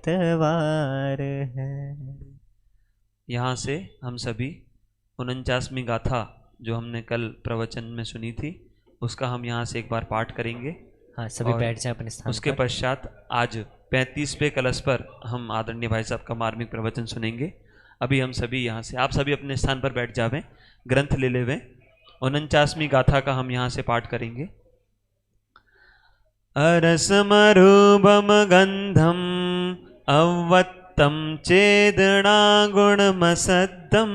इतवार है। यहाँ से हम सभी 49वीं गाथा जो हमने कल प्रवचन में सुनी थी उसका हम यहाँ से एक बार पाठ करेंगे। हाँ, सभी और बैठ जाए अपने स्थान उसके पर। पश्चात आज 35वें कलश पर हम आदरणीय भाई साहब का मार्मिक प्रवचन सुनेंगे। अभी हम सभी यहाँ से, आप सभी अपने स्थान पर बैठ जावें, ग्रंथ ले लेवें। 49वीं गाथा का हम यहाँ से पाठ करेंगे। अरसमरूपम गंधम अवत्तम चेदना गुणमसद्दम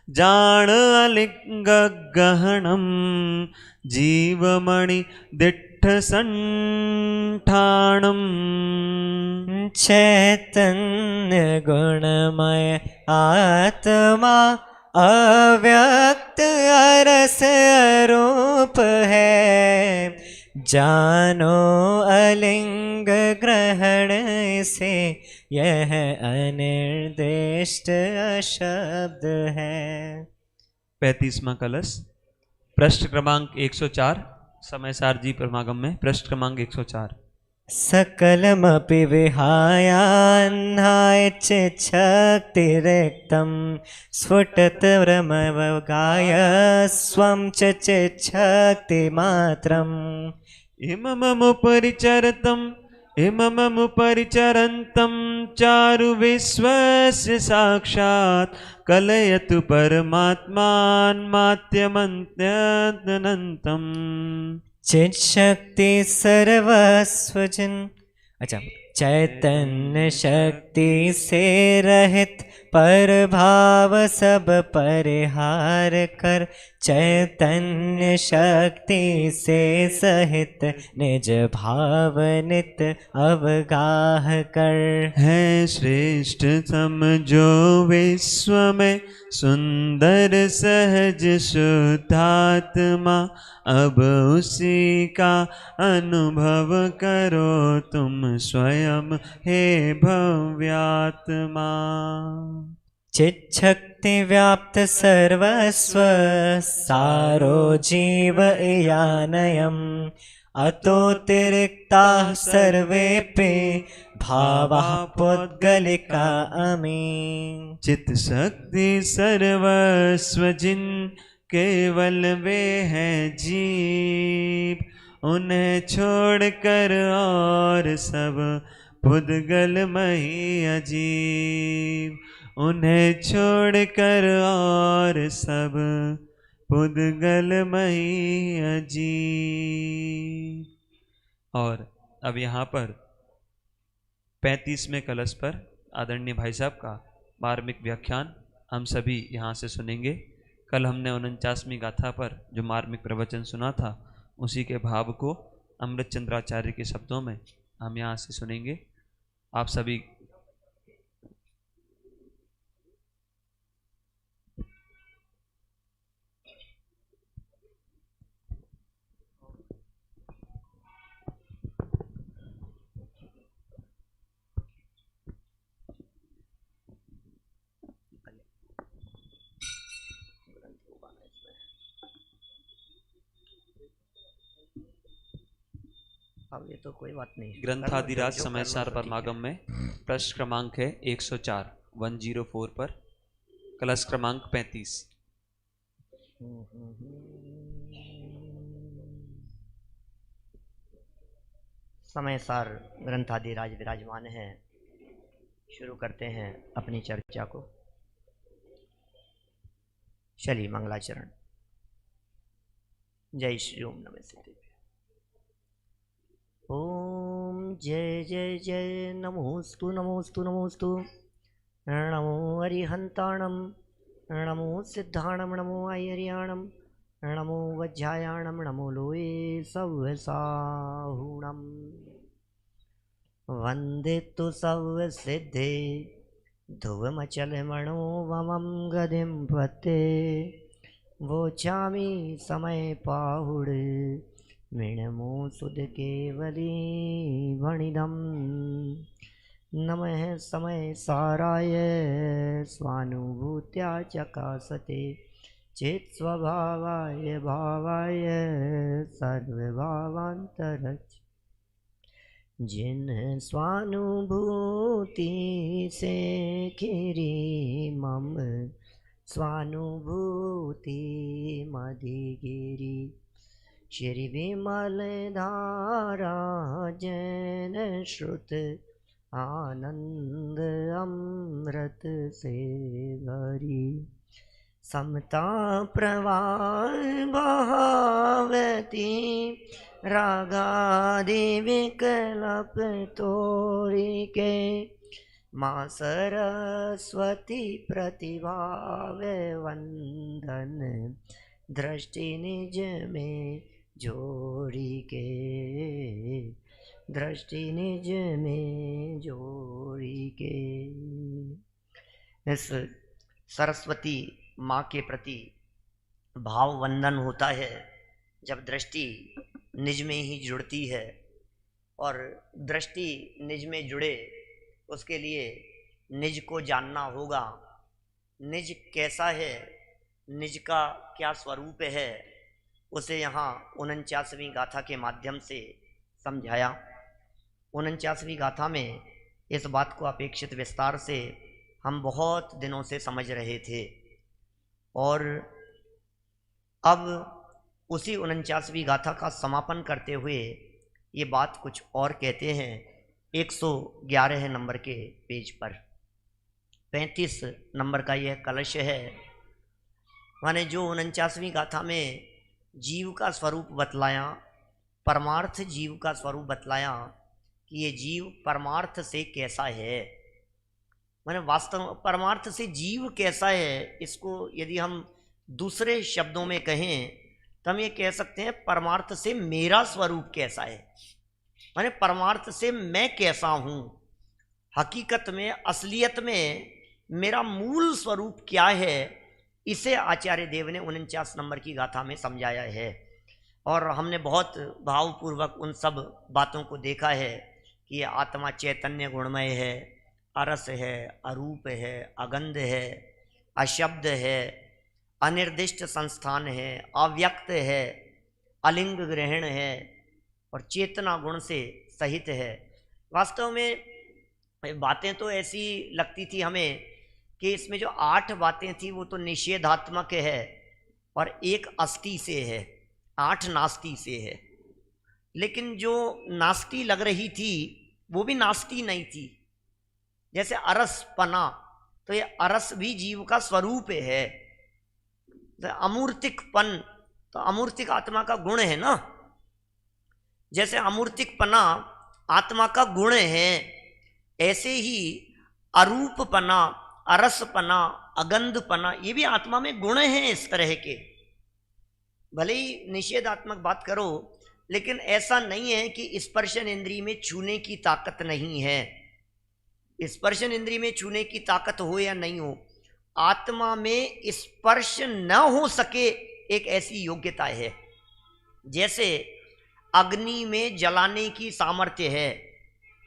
जाण अलिंग गहनम जीवमणि दिट्ठ संठाणम। चैतन्य गुणमय आत्मा अव्यक्त अरस रूप है, जानो अलिंग ग्रहण से यह अनिर्दिष्ट अशब्द है। 35वां कलश, पृष्ठ क्रमांक 104, समय सार जी परमागम में पृष्ठ क्रमांक 104। सकलमपि विहायान्नाय चिच्छक्तिरिक्तं स्फुटतरमवगाय स्वं च चिच्छक्तिमात्रम्। इमममुपरिचरन्तं चारु विश्वस्य साक्षात् कलयतु परमात्मान्मात्यमन्त्यनन्तम्। चिच्छक्ति सर्वस्वजन, अच्छा, चैतन्य शक्ति से रहित पर भाव सब परिहार कर, चैतन्य शक्ति से सहित निज भाव नित अवगाह कर। है श्रेष्ठ समझो विश्व में सुंदर सहज शुद्धात्मा, अब उसी का अनुभव करो तुम स्वयं हे भव्यात्मा। चिच्छक्ति व्याप्त सर्वस्व सारो जीव यानयम्, अतोतिरिक्ताः सर्वेऽपि भावाः पुद्गलिका अमी। चित शक्ति सर्वस्व जिन केवल वे हैं जीव, उन्हें छोड़कर और सब पुद्गलमयी अजीब, उन्हें छोड़कर और सब पुद्गलमयी अजीब। और अब यहाँ पर 35वें कलश पर आदरणीय भाई साहब का मार्मिक व्याख्यान हम सभी यहाँ से सुनेंगे। कल हमने 49वीं गाथा पर जो मार्मिक प्रवचन सुना था उसी के भाव को अमृत चंद्राचार्य के शब्दों में हम यहाँ से सुनेंगे। आप सभी अब ये तो कोई बात नहीं। ग्रंथादिराज समय सार परमागम में पृष्ठ क्रमांक है 104, 104 पर कलश क्रमांक 35। समय सार ग्रंथादिराज विराजमान है। शुरू करते हैं अपनी चर्चा को। चलिए मंगलाचरण। जय श्री ओम नमः सिद्धि। ओम जय जय जय नमोस्तु नमोस्तु नमोस्तु। नमो अरिहंताणम, नमो सिद्धाणम, नमो आयर्याणम, नमो वज्रायाणम, नमो लोये सव्यसाहुणम। वंदे तु सव्यसिद्धे ध्रुवमचलमणो वमं गदिं पते। वोचामि समय पाहुड मिणमो सुध केवली वणिदम। नमः समय साराय स्वानुभूत्या चकासते चेत स्वभावाय भावाय सर्वभावांतरच। जिन स्वानुभूति से खिरी मम स्वानुभूति मधिगिरि श्री विमल धारा जैन श्रुत आनंद अमृत से भरी समता प्रवाह बहावती रागादि विकल्प तोरी के माँ सरस्वती प्रतिभा वंदन दृष्टि निज में जोड़ी के दृष्टि निज में जोड़ी के। इस सरस्वती माँ के प्रति भाव वंदन होता है जब दृष्टि निज में ही जुड़ती है, और दृष्टि निज में जुड़े उसके लिए निज को जानना होगा। निज कैसा है, निज का क्या स्वरूप है, उसे यहाँ 49वीं गाथा के माध्यम से समझाया। 49वीं गाथा में इस बात को अपेक्षित विस्तार से हम बहुत दिनों से समझ रहे थे, और अब उसी 49वीं गाथा का समापन करते हुए ये बात कुछ और कहते हैं। 111 नंबर के पेज पर 35 नंबर का यह कलश है। माने जो 49वीं गाथा में जीव का स्वरूप बतलाया, परमार्थ जीव का स्वरूप बतलाया कि ये जीव परमार्थ से कैसा है, माने वास्तव परमार्थ से जीव कैसा है, इसको यदि हम दूसरे शब्दों में कहें तो हम ये कह सकते हैं परमार्थ से मेरा स्वरूप कैसा है, माने परमार्थ से मैं कैसा हूँ, हकीकत में असलियत में मेरा मूल स्वरूप क्या है, इसे आचार्य देव ने 49 नंबर की गाथा में समझाया है। और हमने बहुत भावपूर्वक उन सब बातों को देखा है कि ये आत्मा चैतन्य गुणमय है, अरस है, अरूप है, अगंध है, अशब्द है, अनिर्दिष्ट संस्थान है, अव्यक्त है, अलिंग ग्रहण है और चेतना गुण से सहित है। वास्तव में बातें तो ऐसी लगती थी हमें कि इसमें जो 8 बातें थी वो तो निषेधात्मक है और एक अस्थि से है, 8 नास्ति से है। लेकिन जो नास्ति लग रही थी वो भी नास्ति नहीं थी। जैसे अरस पना, तो ये अरस भी जीव का स्वरूप है। अमूर्तिकपन, तो अमूर्तिक आत्मा का गुण है ना। जैसे अमूर्तिकपना आत्मा का गुण है, ऐसे ही अरूपपना, अरसपना, अगंधपना ये भी आत्मा में गुण हैं इस तरह के। भले ही निषेधात्मक बात करो, लेकिन ऐसा नहीं है कि स्पर्शन इंद्रिय में छूने की ताकत नहीं है। स्पर्शन इंद्रिय में छूने की ताकत हो या नहीं हो, आत्मा में स्पर्श न हो सके एक ऐसी योग्यता है। जैसे अग्नि में जलाने की सामर्थ्य है,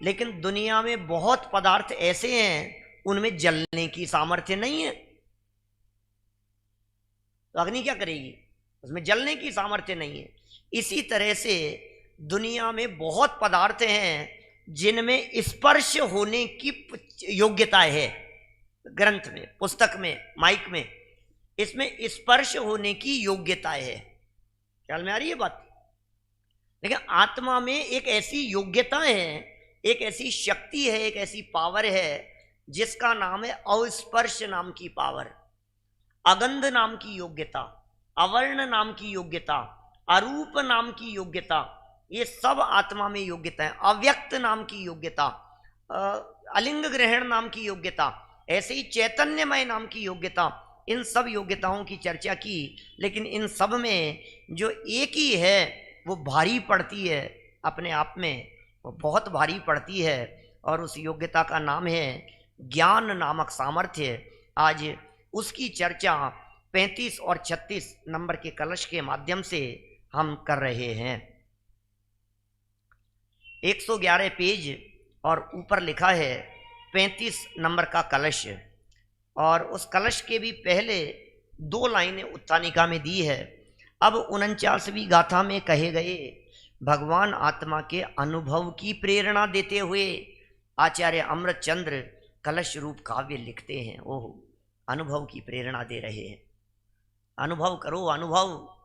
लेकिन दुनिया में बहुत पदार्थ ऐसे हैं उनमें जलने की सामर्थ्य नहीं है। तो अग्नि क्या करेगी, उसमें जलने की सामर्थ्य नहीं है। इसी तरह से दुनिया में बहुत पदार्थ हैं जिनमें स्पर्श होने की योग्यता है। ग्रंथ में, पुस्तक में, माइक में, इसमें स्पर्श होने की योग्यता है। ख्याल में आ रही है बात। लेकिन आत्मा में एक ऐसी योग्यता है, एक ऐसी शक्ति है, एक ऐसी पावर है जिसका नाम है अस्पर्श नाम की पावर, अगंध नाम की योग्यता, अवर्ण नाम की योग्यता, अरूप नाम की योग्यता, ये सब आत्मा में योग्यता है। अव्यक्त नाम की योग्यता, अलिंग ग्रहण नाम की योग्यता, ऐसे ही चैतन्यमय नाम की योग्यता, इन सब योग्यताओं की चर्चा की। लेकिन इन सब में जो एक ही है वो भारी पड़ती है, अपने आप में वो बहुत भारी पड़ती है, और उस योग्यता का नाम है ज्ञान नामक सामर्थ्य। आज उसकी चर्चा 35 और 36 नंबर के कलश के माध्यम से हम कर रहे हैं। 111 पेज और ऊपर लिखा है 35 नंबर का कलश, और उस कलश के भी पहले 2 लाइनें उत्थानिका में दी है। अब 49वीं गाथा में कहे गए भगवान आत्मा के अनुभव की प्रेरणा देते हुए आचार्य अमृतचंद्र कलश रूप काव्य लिखते हैं। ओह, अनुभव की प्रेरणा दे रहे हैं। अनुभव करो, अनुभव।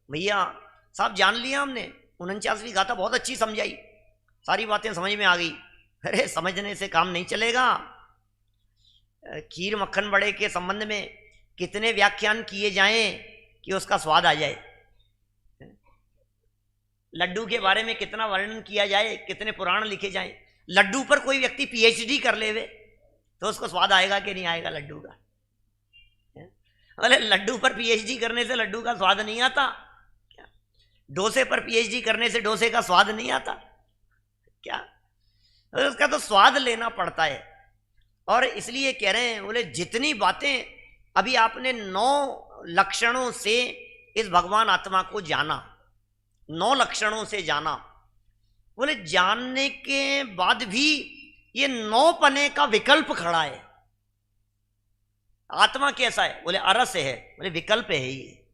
भैया साहब जान लिया हमने, 49वीं गाथा बहुत अच्छी समझाई, सारी बातें समझ में आ गई। अरे समझने से काम नहीं चलेगा। खीर मक्खन बड़े के संबंध में कितने व्याख्यान किए जाएं कि उसका स्वाद आ जाए। लड्डू के बारे में कितना वर्णन किया जाए, कितने पुराण लिखे जाएं। लड्डू पर कोई व्यक्ति पीएचडी कर लेवे तो उसको स्वाद आएगा कि नहीं आएगा लड्डू का? अरे लड्डू पर पीएचडी करने से लड्डू का स्वाद नहीं आता क्या? डोसे पर पीएचडी करने से डोसे का स्वाद नहीं आता क्या? अरे उसका तो स्वाद लेना पड़ता है। और इसलिए कह रहे हैं, बोले जितनी बातें अभी आपने 9 लक्षणों से इस भगवान आत्मा को जाना, 9 लक्षणों से जाना, बोले जानने के बाद भी ये 9 पने का विकल्प खड़ा है। आत्मा कैसा है? बोले अरस है। बोले विकल्प है, ये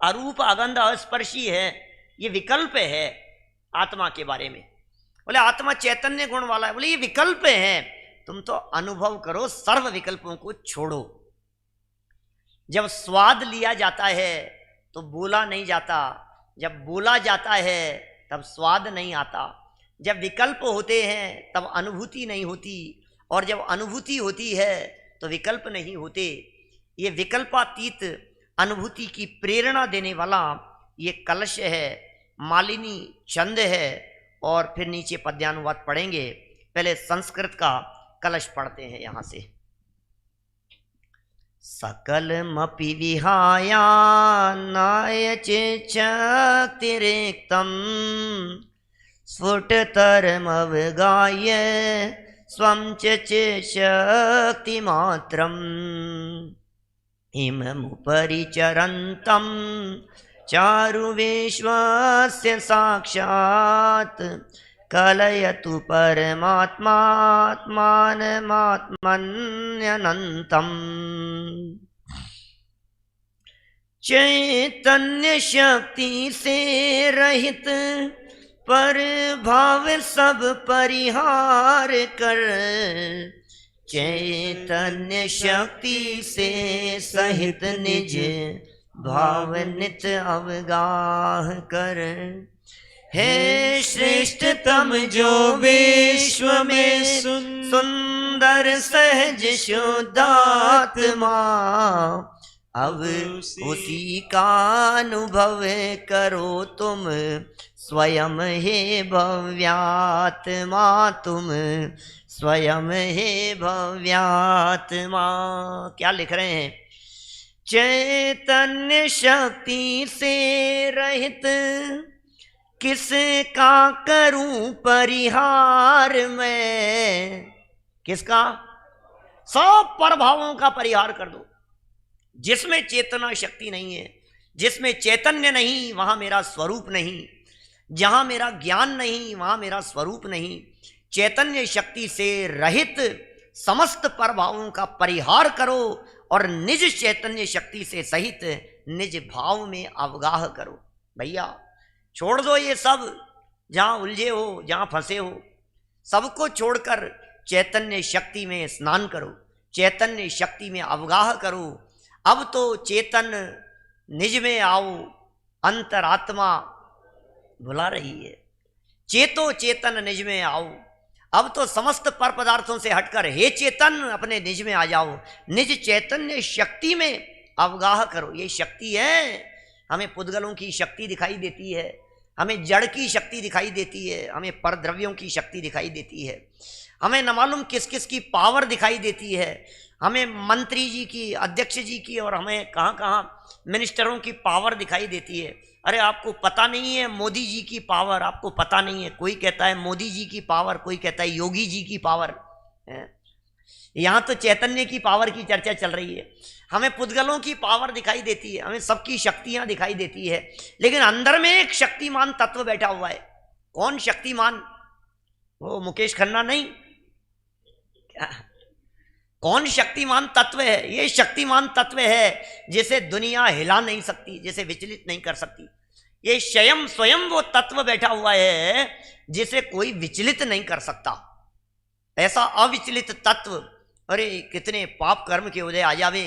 अरूप अगंध अस्पर्शी है, ये विकल्प है आत्मा के बारे में। बोले आत्मा चैतन्य गुण वाला है। बोले ये विकल्प है, तुम तो अनुभव करो, सर्व विकल्पों को छोड़ो। जब स्वाद लिया जाता है तो बोला नहीं जाता, जब बोला जाता है तब स्वाद नहीं आता, जब विकल्प होते हैं तब अनुभूति नहीं होती, और जब अनुभूति होती है तो विकल्प नहीं होते। ये विकल्पातीत अनुभूति की प्रेरणा देने वाला ये कलश है, मालिनी छंद है। और फिर नीचे पद्यानुवाद पढ़ेंगे। पहले संस्कृत का कलश पढ़ते हैं यहाँ से। सकलमपि विहाया नायचिच्छक्तिरिक्तं स्फुटतरमवगाह्य स्वं च शक्तिमात्रम् इममुपरि चरन्तं चारुविश्वस्य साक्षात् कलयतु परमात्मात्मानमात्मन्यनन्तम् चैतन्य शक्ति से रहित पर भाव सब परिहार कर, चैतन्य शक्ति से सहित निज भाव नित अवगाह कर। हे श्रेष्ठतम जो विश्व में सुंदर सहज शुद्धात्मा, अब उसी का अनुभव करो तुम स्वयं हे भव्यात्मा, तुम स्वयं हे भव्यात्मा। क्या लिख रहे हैं? चैतन्य शक्ति से रहित किसका करूं परिहार मैं? किसका? सब प्रभावों का परिहार कर दो। जिसमें चेतना शक्ति नहीं है, जिसमें चैतन्य नहीं, वहां मेरा स्वरूप नहीं। जहां मेरा ज्ञान नहीं, वहां मेरा स्वरूप नहीं। चैतन्य शक्ति से रहित समस्त प्रभावों का परिहार करो और निज चैतन्य शक्ति से सहित निज भाव में अवगाह करो। भैया छोड़ दो ये सब, जहां उलझे हो, जहां फंसे हो, सबको छोड़कर चैतन्य शक्ति में स्नान करो, चैतन्य शक्ति में अवगाह करो। अब तो चेतन निज में आओ, अंतरात्मा बुला रही है। चेतो चेतन निज में आओ। अब तो समस्त पर पदार्थों से हटकर हे चेतन अपने निज में आ जाओ, निज चैतन्य शक्ति में अवगाह करो। ये शक्ति है। हमें पुद्गलों की शक्ति दिखाई देती है, हमें जड़ की शक्ति दिखाई देती है, हमें परद्रव्यों की शक्ति दिखाई देती है, हमें न मालूम किस किस की पावर दिखाई देती है, हमें मंत्री जी की, अध्यक्ष जी की, और हमें कहाँ कहाँ मिनिस्टरों की पावर दिखाई देती है। अरे आपको पता नहीं है मोदी जी की पावर, आपको पता नहीं है। कोई कहता है मोदी जी की पावर, कोई कहता है योगी जी की पावर। यहाँ तो चैतन्य की पावर की चर्चा चल रही है। हमें पुद्गलों की पावर दिखाई देती है, हमें सबकी शक्तियां दिखाई देती है, लेकिन अंदर में एक शक्तिमान तत्व बैठा हुआ है। कौन शक्तिमान? वो मुकेश खन्ना नहीं, कौन शक्तिमान तत्व है? ये शक्तिमान तत्व है जिसे दुनिया हिला नहीं सकती, जिसे विचलित नहीं कर सकती। ये स्वयं वो तत्व बैठा हुआ है जिसे कोई विचलित नहीं कर सकता। ऐसा अविचलित तत्व, अरे कितने पाप कर्म के उदय आ जावे,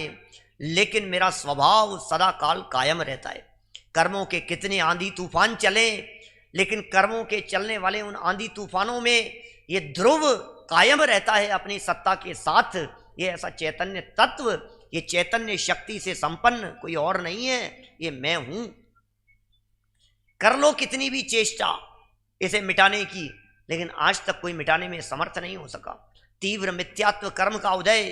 लेकिन मेरा स्वभाव सदा काल कायम रहता है। कर्मों के कितने आंधी तूफान चले, लेकिन कर्मों के चलने वाले उन आंधी तूफानों में ये ध्रुव कायम रहता है अपनी सत्ता के साथ। ये ऐसा चैतन्य तत्व, ये चैतन्य शक्ति से संपन्न कोई और नहीं है, ये मैं हूं। कर लो कितनी भी चेष्टा इसे मिटाने की, लेकिन आज तक कोई मिटाने में समर्थ नहीं हो सका। तीव्र मिथ्यात्व कर्म का उदय,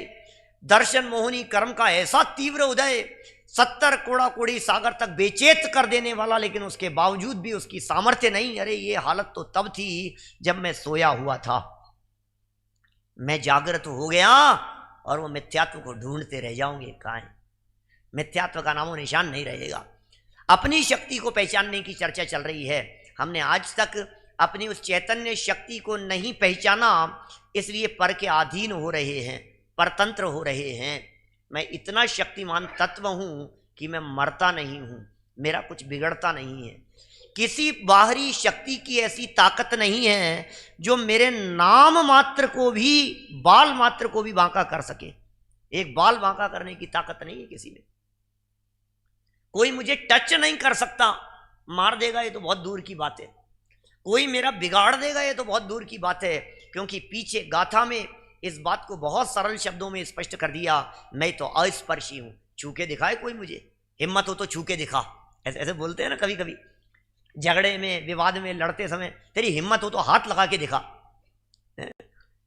दर्शन मोहनी कर्म का ऐसा तीव्र उदय, 70 कोड़ा कोड़ी सागर तक बेचैत कर देने वाला, लेकिन उसके बावजूद भी उसकी सामर्थ्य नहीं। अरे ये हालत तो तब थी जब मैं सोया हुआ था, मैं जागृत हो गया और वो मिथ्यात्व को ढूंढते रह जाऊंगे। कहाँ है मिथ्यात्व का नामो निशान नहीं रहेगा। अपनी शक्ति को पहचानने की चर्चा चल रही है। हमने आज तक अपनी उस चैतन्य शक्ति को नहीं पहचाना, इसलिए पर के अधीन हो रहे हैं, परतंत्र हो रहे हैं। मैं इतना शक्तिमान तत्व हूं कि मैं मरता नहीं हूं, मेरा कुछ बिगड़ता नहीं है। किसी बाहरी शक्ति की ऐसी ताकत नहीं है जो मेरे नाम मात्र को भी, बाल मात्र को भी बांका कर सके। एक बाल बांका करने की ताकत नहीं है किसी में। कोई मुझे टच नहीं कर सकता, मार देगा ये तो बहुत दूर की बात है। कोई मेरा बिगाड़ देगा ये तो बहुत दूर की बात है, क्योंकि पीछे गाथा में इस बात को बहुत सरल शब्दों में स्पष्ट कर दिया, मैं तो अस्पर्शी हूं। छू के दिखाए कोई मुझे, हिम्मत हो तो छू के दिखा। ऐसे ऐसे बोलते हैं ना कभी कभी, झगड़े में विवाद में लड़ते समय, तेरी हिम्मत हो तो हाथ लगा के दिखा,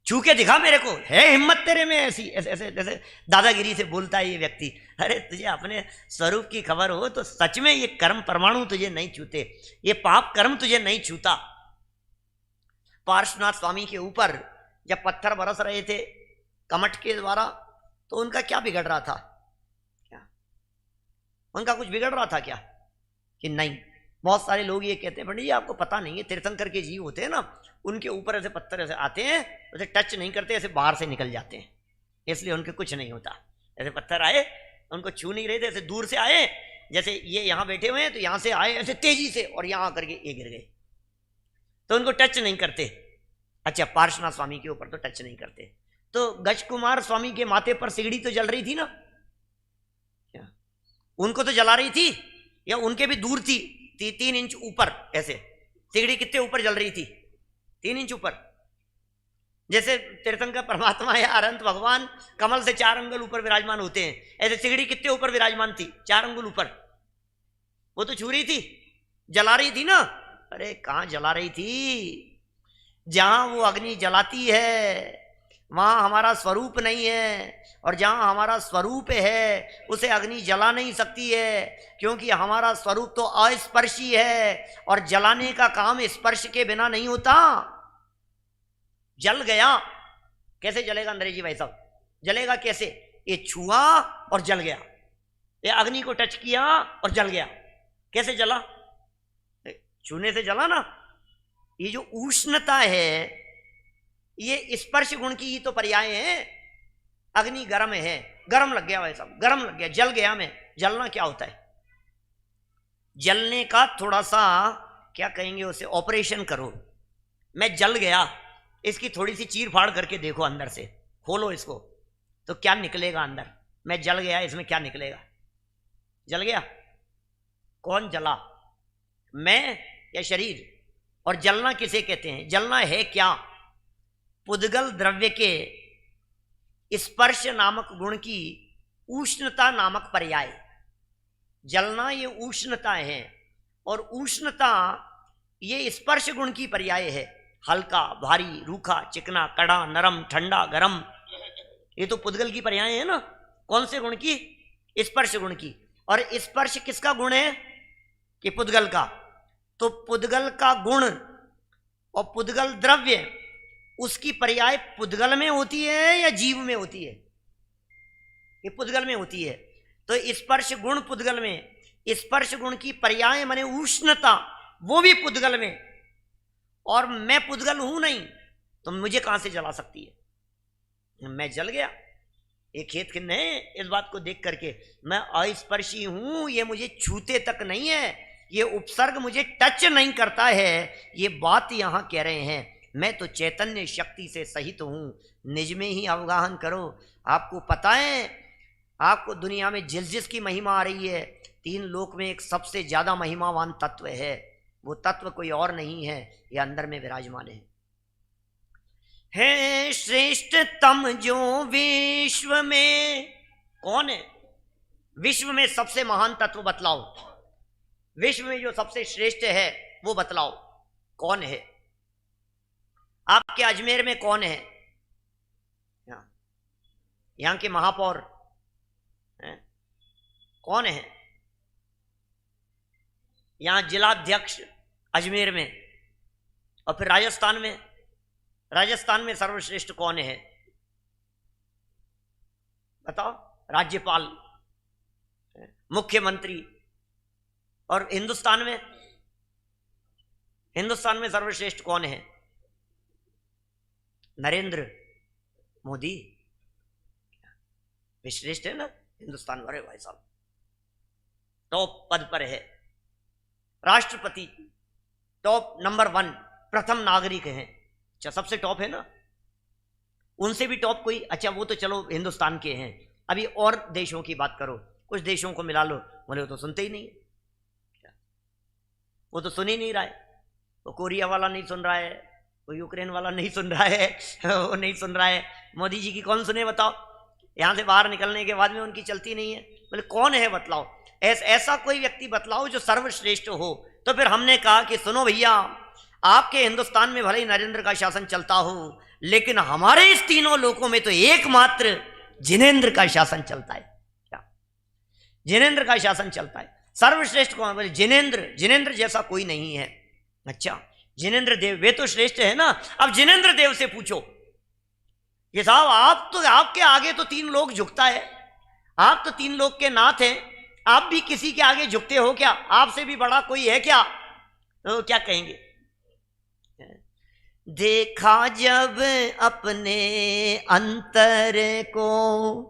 छू के दिखा मेरे को, है हिम्मत तेरे में ऐसी। ऐसे ऐसे जैसे दादागिरी से बोलता है ये व्यक्ति। अरे तुझे अपने स्वरूप की खबर हो तो सच में ये कर्म परमाणु तुझे नहीं छूते, ये पाप कर्म तुझे नहीं छूता। पार्श्वनाथ स्वामी के ऊपर जब पत्थर बरस रहे थे कमठ के द्वारा, तो उनका क्या बिगड़ रहा था? क्या उनका कुछ बिगड़ रहा था क्या? कि नहीं। बहुत सारे लोग ये कहते हैं पंडित जी आपको पता नहीं है, तीर्थंकर के जीव होते हैं ना, उनके ऊपर ऐसे पत्थर ऐसे आते हैं, ऐसे टच नहीं करते, ऐसे बाहर से निकल जाते हैं, इसलिए उनके कुछ नहीं होता। ऐसे पत्थर आए, उनको छू नहीं रहे थे, ऐसे दूर से आए, जैसे ये यहाँ बैठे हुए हैं तो यहाँ से आए ऐसे तेजी से और यहाँ आकर के ये गिर गए, तो उनको टच नहीं करते। अच्छा, पार्श्वनाथ स्वामी के ऊपर तो टच नहीं करते। तो गज कुमार स्वामी के माथे पर सिगड़ी तो जल रही थी ना, क्या उनको तो जला रही थी, या उनके भी दूर थी, 3 इंच ऊपर ऐसे सिगड़ी कितने ऊपर जल रही थी? 3 इंच ऊपर। जैसे तीर्थंकर परमात्मा या अनंत भगवान कमल से 4 अंगुल ऊपर विराजमान होते हैं, ऐसे सिगड़ी कितने ऊपर विराजमान थी? 4 अंगुल ऊपर। वो तो छू रही थी, जला रही थी ना। अरे कहां जला रही थी? जहां वो अग्नि जलाती है वहां हमारा स्वरूप नहीं है, और जहां हमारा स्वरूप है उसे अग्नि जला नहीं सकती है, क्योंकि हमारा स्वरूप तो अस्पर्शी है, और जलाने का काम स्पर्श के बिना नहीं होता। जल गया, कैसे जलेगा अंग्रेजी भाई साहब? जलेगा कैसे? ये छुआ और जल गया, ये अग्नि को टच किया और जल गया। कैसे जला? छूने से जला ना। ये जो उष्णता है ये स्पर्श गुण की ही तो पर्याय है। अग्नि गर्म है, गर्म लग गया भाई साहब, गर्म लग गया, जल गया मैं। जलना क्या होता है? जलने का थोड़ा सा क्या कहेंगे उसे, ऑपरेशन करो। मैं जल गया, इसकी थोड़ी सी चीर फाड़ करके देखो, अंदर से खोलो इसको तो क्या निकलेगा अंदर। मैं जल गया, इसमें क्या निकलेगा? जल गया। कौन जला, मैं या शरीर? और जलना किसे कहते हैं? जलना है क्या? पुद्गल द्रव्य के स्पर्श नामक गुण की उष्णता नामक पर्याय। जलना ये उष्णता है, और उष्णता ये स्पर्श गुण की पर्याय है। हल्का, भारी, रूखा, चिकना, कड़ा, नरम, ठंडा, गरम, ये तो पुद्गल की पर्याय है ना। कौन से गुण की? स्पर्श गुण की। और स्पर्श किसका गुण है? कि पुद्गल का। तो पुद्गल का गुण और पुद्गल द्रव्य, उसकी पर्याय पुद्गल में होती है या जीव में होती है? ये पुद्गल में होती है। तो स्पर्श गुण पुद्गल में, स्पर्श गुण की पर्याय माने उष्णता, वो भी पुद्गल में। और मैं पुद्गल हूं नहीं, तो मुझे कहां से जला सकती है? मैं जल गया। एक खेत किन्ने इस बात को देख करके, मैं अस्पर्शी हूं, ये मुझे छूते तक नहीं है, ये उपसर्ग मुझे टच नहीं करता है, ये बात यहां कह रहे हैं। मैं तो चैतन्य शक्ति से सहित हूं, निज में ही अवगाहन करो। आपको पता है, आपको दुनिया में जिस जिसकी महिमा आ रही है, 3 लोक में एक सबसे ज्यादा महिमावान तत्व है, वो तत्व कोई और नहीं है, ये अंदर में विराजमान है श्रेष्ठतम जो विश्व में। कौन है विश्व में सबसे महान तत्व? बतलाओ, विश्व में जो सबसे श्रेष्ठ है वो बतलाओ, कौन है? आपके अजमेर में कौन है? यहां के महापौर कौन है? यहां जिलाध्यक्ष अजमेर में। और फिर राजस्थान में, राजस्थान में सर्वश्रेष्ठ कौन है बताओ? राज्यपाल, मुख्यमंत्री। और हिंदुस्तान में, हिंदुस्तान में सर्वश्रेष्ठ कौन है? नरेंद्र मोदी श्रेष्ठ है ना हिंदुस्तान वाले भाई साहब, टॉप पद पर है। राष्ट्रपति टॉप नंबर 1 प्रथम नागरिक हैं। अच्छा, सबसे टॉप है ना, उनसे भी टॉप कोई? अच्छा, वो तो चलो हिंदुस्तान के हैं। अभी और देशों की बात करो, कुछ देशों को मिला लो, बोले वो तो सुनते ही नहीं है, वो तो सुन ही नहीं रहा है। वो कोरिया वाला नहीं सुन रहा है, वो यूक्रेन वाला नहीं सुन रहा है, वो नहीं सुन रहा है। मोदी जी की कौन सुने बताओ? यहां से बाहर निकलने के बाद में उनकी चलती नहीं है। बोले कौन है बतलाओ? ऐसा कोई व्यक्ति बतलाओ जो सर्वश्रेष्ठ हो। तो फिर हमने कहा कि सुनो भैया, आपके हिंदुस्तान में भले ही नरेंद्र का शासन चलता हो, लेकिन हमारे इस तीनों लोकों में तो एकमात्र जिनेंद्र का शासन चलता है। क्या? जिनेंद्र का शासन चलता है। सर्वश्रेष्ठ कौन? बोले जिनेंद्र, जिनेंद्र जैसा कोई नहीं है। अच्छा, जिनेंद्र देव वे तो श्रेष्ठ है ना। अब जिनेंद्र देव से पूछो ये साहब, आप तो, आपके आगे तो 3 लोग झुकता है, आप तो 3 लोग के नाथ हैं, आप भी किसी के आगे झुकते हो क्या? आपसे भी बड़ा कोई है क्या? तो क्या कहेंगे? देखा जब अपने अंतर को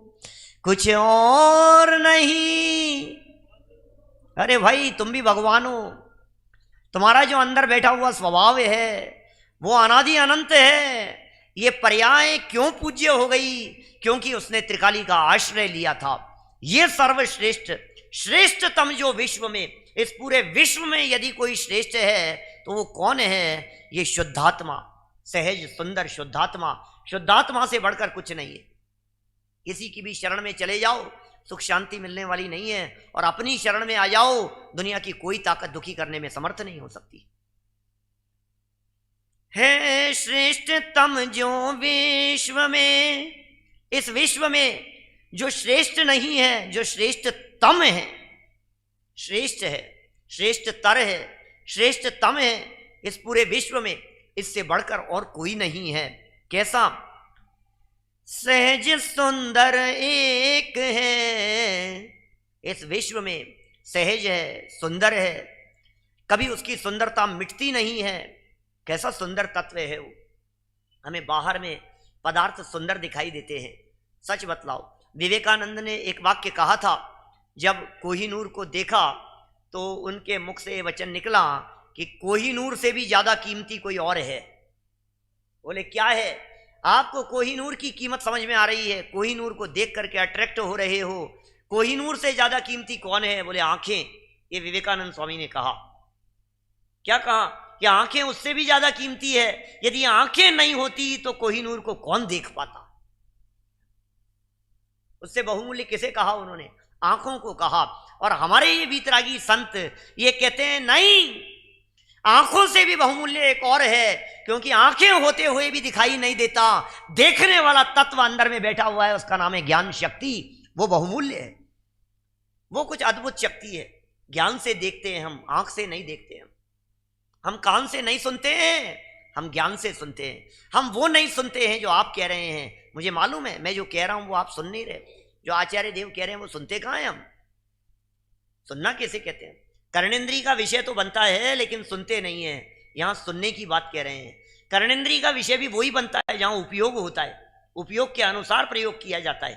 कुछ और नहीं। अरे भाई, तुम भी भगवान हो, तुम्हारा जो अंदर बैठा हुआ स्वभाव है वो अनादि अनंत है। ये पर्याय क्यों पूज्य हो गई? क्योंकि उसने त्रिकाली का आश्रय लिया था। ये सर्वश्रेष्ठ, श्रेष्ठतम जो विश्व में, इस पूरे विश्व में यदि कोई श्रेष्ठ है तो वो कौन है? ये शुद्धात्मा, सहज सुंदर शुद्धात्मा। शुद्धात्मा से बढ़कर कुछ नहीं है। किसी की भी शरण में चले जाओ, सुख शांति मिलने वाली नहीं है, और अपनी शरण में आ जाओ, दुनिया की कोई ताकत दुखी करने में समर्थ नहीं हो सकती। है श्रेष्ठतम जो विश्व में, इस विश्व में जो श्रेष्ठ नहीं है, जो श्रेष्ठतम है, श्रेष्ठ है, श्रेष्ठतर है, श्रेष्ठतम है इस पूरे विश्व में, इससे बढ़कर और कोई नहीं है। कैसा? सहज सुंदर एक है। इस विश्व में सहज है, सुंदर है, कभी उसकी सुंदरता मिटती नहीं है। कैसा सुंदर तत्व है वो? हमें बाहर में पदार्थ सुंदर दिखाई देते हैं, सच बतलाओ। विवेकानंद ने एक वाक्य कहा था, जब कोहिनूर को देखा तो उनके मुख से वचन निकला कि कोहिनूर से भी ज्यादा कीमती कोई और है। बोले क्या है? आपको कोहिनूर की कीमत समझ में आ रही है, कोहिनूर को देख करके अट्रैक्ट हो रहे हो, कोहिनूर से ज्यादा कीमती कौन है? बोले आंखें। ये विवेकानंद स्वामी ने कहा। क्या कहा? कि आंखें उससे भी ज्यादा कीमती है। यदि आंखें नहीं होती तो कोहिनूर को कौन देख पाता? उससे बहुमूल्य किसे कहा उन्होंने? आंखों को कहा। और हमारे ये वीतरागी संत ये कहते हैं नहीं, आंखों से भी बहुमूल्य एक और है, क्योंकि आंखें होते हुए भी दिखाई नहीं देता, देखने वाला तत्व अंदर में बैठा हुआ है, उसका नाम है ज्ञान शक्ति। वो बहुमूल्य है, वो कुछ अद्भुत शक्ति है। ज्ञान से देखते हैं हम, आंख से नहीं देखते हैं। हम कान से नहीं सुनते हैं, हम ज्ञान से सुनते हैं। हम वो नहीं सुनते हैं जो आप कह रहे हैं। मुझे मालूम है, मैं जो कह रहा हूं वो आप सुन नहीं रहे। जो आचार्य देव कह रहे हैं वो सुनते कहाँ हैं हम? सुनना कैसे कहते हैं? कर्णेंद्री का विषय तो बनता है लेकिन सुनते नहीं है। यहाँ सुनने की बात कह रहे हैं। कर्णेंद्री का विषय भी वही बनता है जहाँ उपयोग होता है, उपयोग के अनुसार प्रयोग किया जाता है।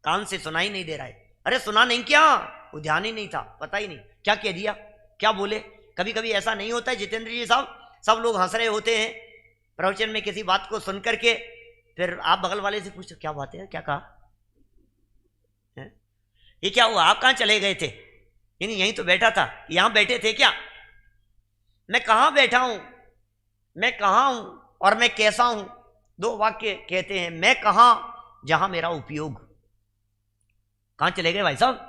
कान से सुनाई नहीं दे रहा है। अरे सुना नहीं क्या? वो ध्यान ही नहीं था, पता ही नहीं क्या कह दिया, क्या बोले। कभी कभी ऐसा नहीं होता है जितेंद्र जी साहब, सब लोग हंस रहे होते हैं, प्रवचन में किसी बात को सुन करके फिर आप बगल वाले से पूछो क्या बात है, क्या कहा है? ये क्या हुआ, आप कहाँ चले गए थे? यानी यहीं तो बैठा था, यहां बैठे थे क्या? मैं कहाँ बैठा हूं, मैं कहाँ हूं और मैं कैसा हूं? दो वाक्य कहते हैं, मैं कहाँ जहां मेरा उपयोग। कहां चले गए भाई साहब?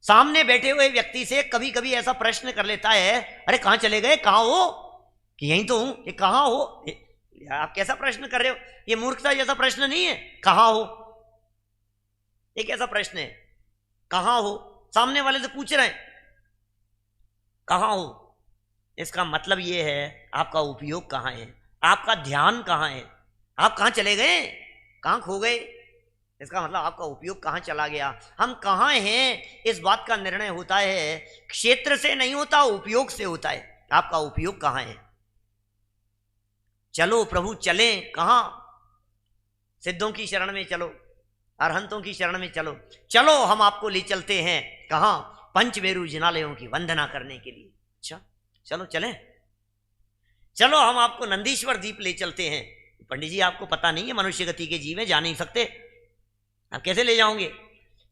सामने बैठे हुए व्यक्ति से कभी कभी ऐसा प्रश्न कर लेता है, अरे कहां चले गए, कहां हो? कि यहीं तो हूं। ये कहां हो, आप कैसा प्रश्न कर रहे हो? ये मूर्खता जैसा प्रश्न नहीं है। कहां हो, ये कैसा प्रश्न है? कहां हो, सामने वाले से पूछ रहे हैं कहां हो। इसका मतलब ये है आपका उपयोग कहां है, आपका ध्यान कहां है, आप कहां चले गए, कहां खो गए। इसका मतलब आपका उपयोग कहां चला गया, हम कहां हैं। इस बात का निर्णय होता है क्षेत्र से नहीं होता, उपयोग से होता है। आपका उपयोग कहां है। चलो प्रभु चलें, कहां? सिद्धों की शरण में चलो, अरहंतों की शरण में चलो, चलो हम आपको ले चलते हैं कहां? पंचमेरु जिनालयों की वंदना करने के लिए। अच्छा चलो चलें, चलो हम आपको नंदीश्वर द्वीप ले चलते हैं। पंडित जी आपको पता नहीं है, मनुष्य गति के जीव हैं, जा नहीं सकते, आप कैसे ले जाओगे?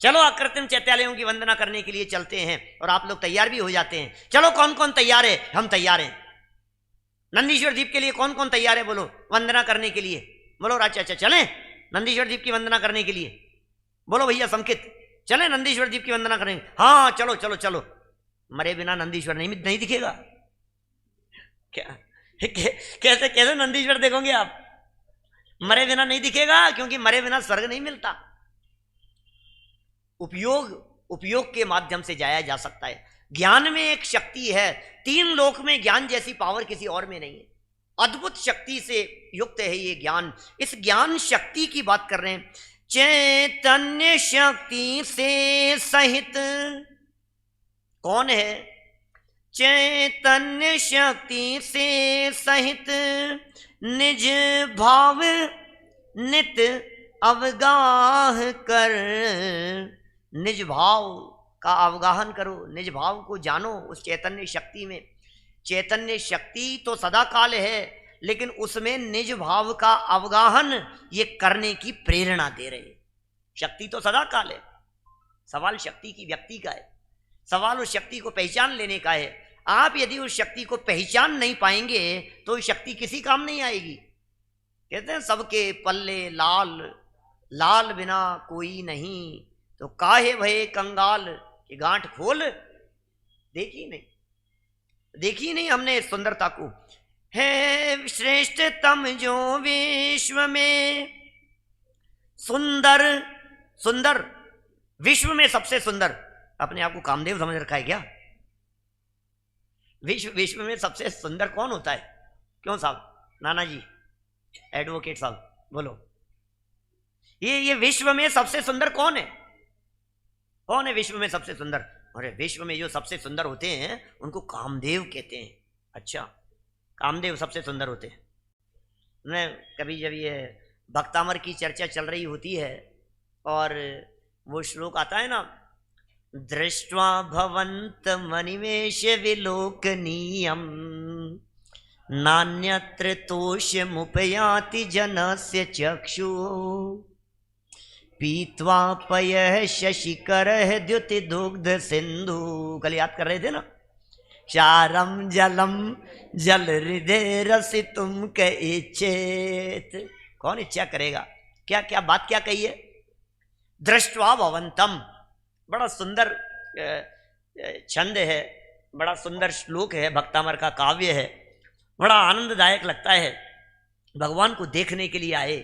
चलो अकृत्रिम चैत्यालयों की वंदना करने के लिए चलते हैं। और आप लोग तैयार भी हो जाते हैं। चलो कौन कौन तैयार है? हम तैयार हैं। नंदीश्वर द्वीप के लिए कौन कौन तैयार है? बोलो, वंदना करने के लिए बोलो। अच्छा चलें नंदीश्वर द्वीप की वंदना करने के लिए। बोलो भैया संकित, चलें नंदीश्वर द्वीप की वंदना करेंगे। हाँ चलो चलो चलो। मरे बिना नंदीश्वर नहीं दिखेगा क्या? कैसे कैसे नंदीश्वर देखोगे आप? मरे बिना नहीं दिखेगा, क्योंकि मरे बिना स्वर्ग नहीं मिलता। उपयोग के माध्यम से जाया जा सकता है। ज्ञान में एक शक्ति है, 3 लोक में ज्ञान जैसी पावर किसी और में नहीं है। अद्भुत शक्ति से युक्त है ये ज्ञान। इस ज्ञान शक्ति की बात कर रहे हैं। चैतन्य शक्ति से सहित कौन है? चैतन्य शक्ति से सहित निज भाव नित अवगाह कर। निज भाव का अवगाहन करो, निज भाव को जानो उस चैतन्य शक्ति में। चैतन्य शक्ति तो सदा काल है, लेकिन उसमें निज भाव का अवगाहन ये करने की प्रेरणा दे रहे। शक्ति तो सदा काल है, सवाल शक्ति की व्यक्ति का है, सवाल उस शक्ति को पहचान लेने का है। आप यदि उस शक्ति को पहचान नहीं पाएंगे तो शक्ति किसी काम नहीं आएगी। कहते हैं सबके पल्ले लाल, लाल बिना कोई नहीं, तो काहे भये कंगाल कि गांठ खोल। देखी नहीं हमने इस सुंदरता को। है श्रेष्ठतम जो विश्व में सुंदर, सुंदर विश्व में सबसे सुंदर। अपने आप को कामदेव समझ रखा है क्या? विश्व में सबसे सुंदर कौन होता है? क्यों साहब, नाना जी, एडवोकेट साहब बोलो, ये विश्व में सबसे सुंदर कौन है? कौन है विश्व में सबसे सुंदर? अरे विश्व में जो सबसे सुंदर होते हैं उनको कामदेव कहते हैं। अच्छा, कामदेव सबसे सुंदर होते हैं। मैं कभी जब ये भक्तामर की चर्चा चल रही होती है और वो श्लोक आता है ना, दृष्ट्वा भवंत मनिमेष विलोकनीयम नान्यत्र तोषमुपयाति जनस्य चक्षु पीत्वा पयः शशिकरः द्युति दुग्ध सिंधु। कल याद कर रहे थे ना, चारम जलम जल हृदय रसि तुम के इच्छेत। कौन इच्छा करेगा? क्या क्या बात क्या कही है? दृष्ट्वा भवंतम, बड़ा सुंदर छंद है, बड़ा सुंदर श्लोक है, भक्तामर का काव्य है, बड़ा आनंददायक लगता है। भगवान को देखने के लिए आए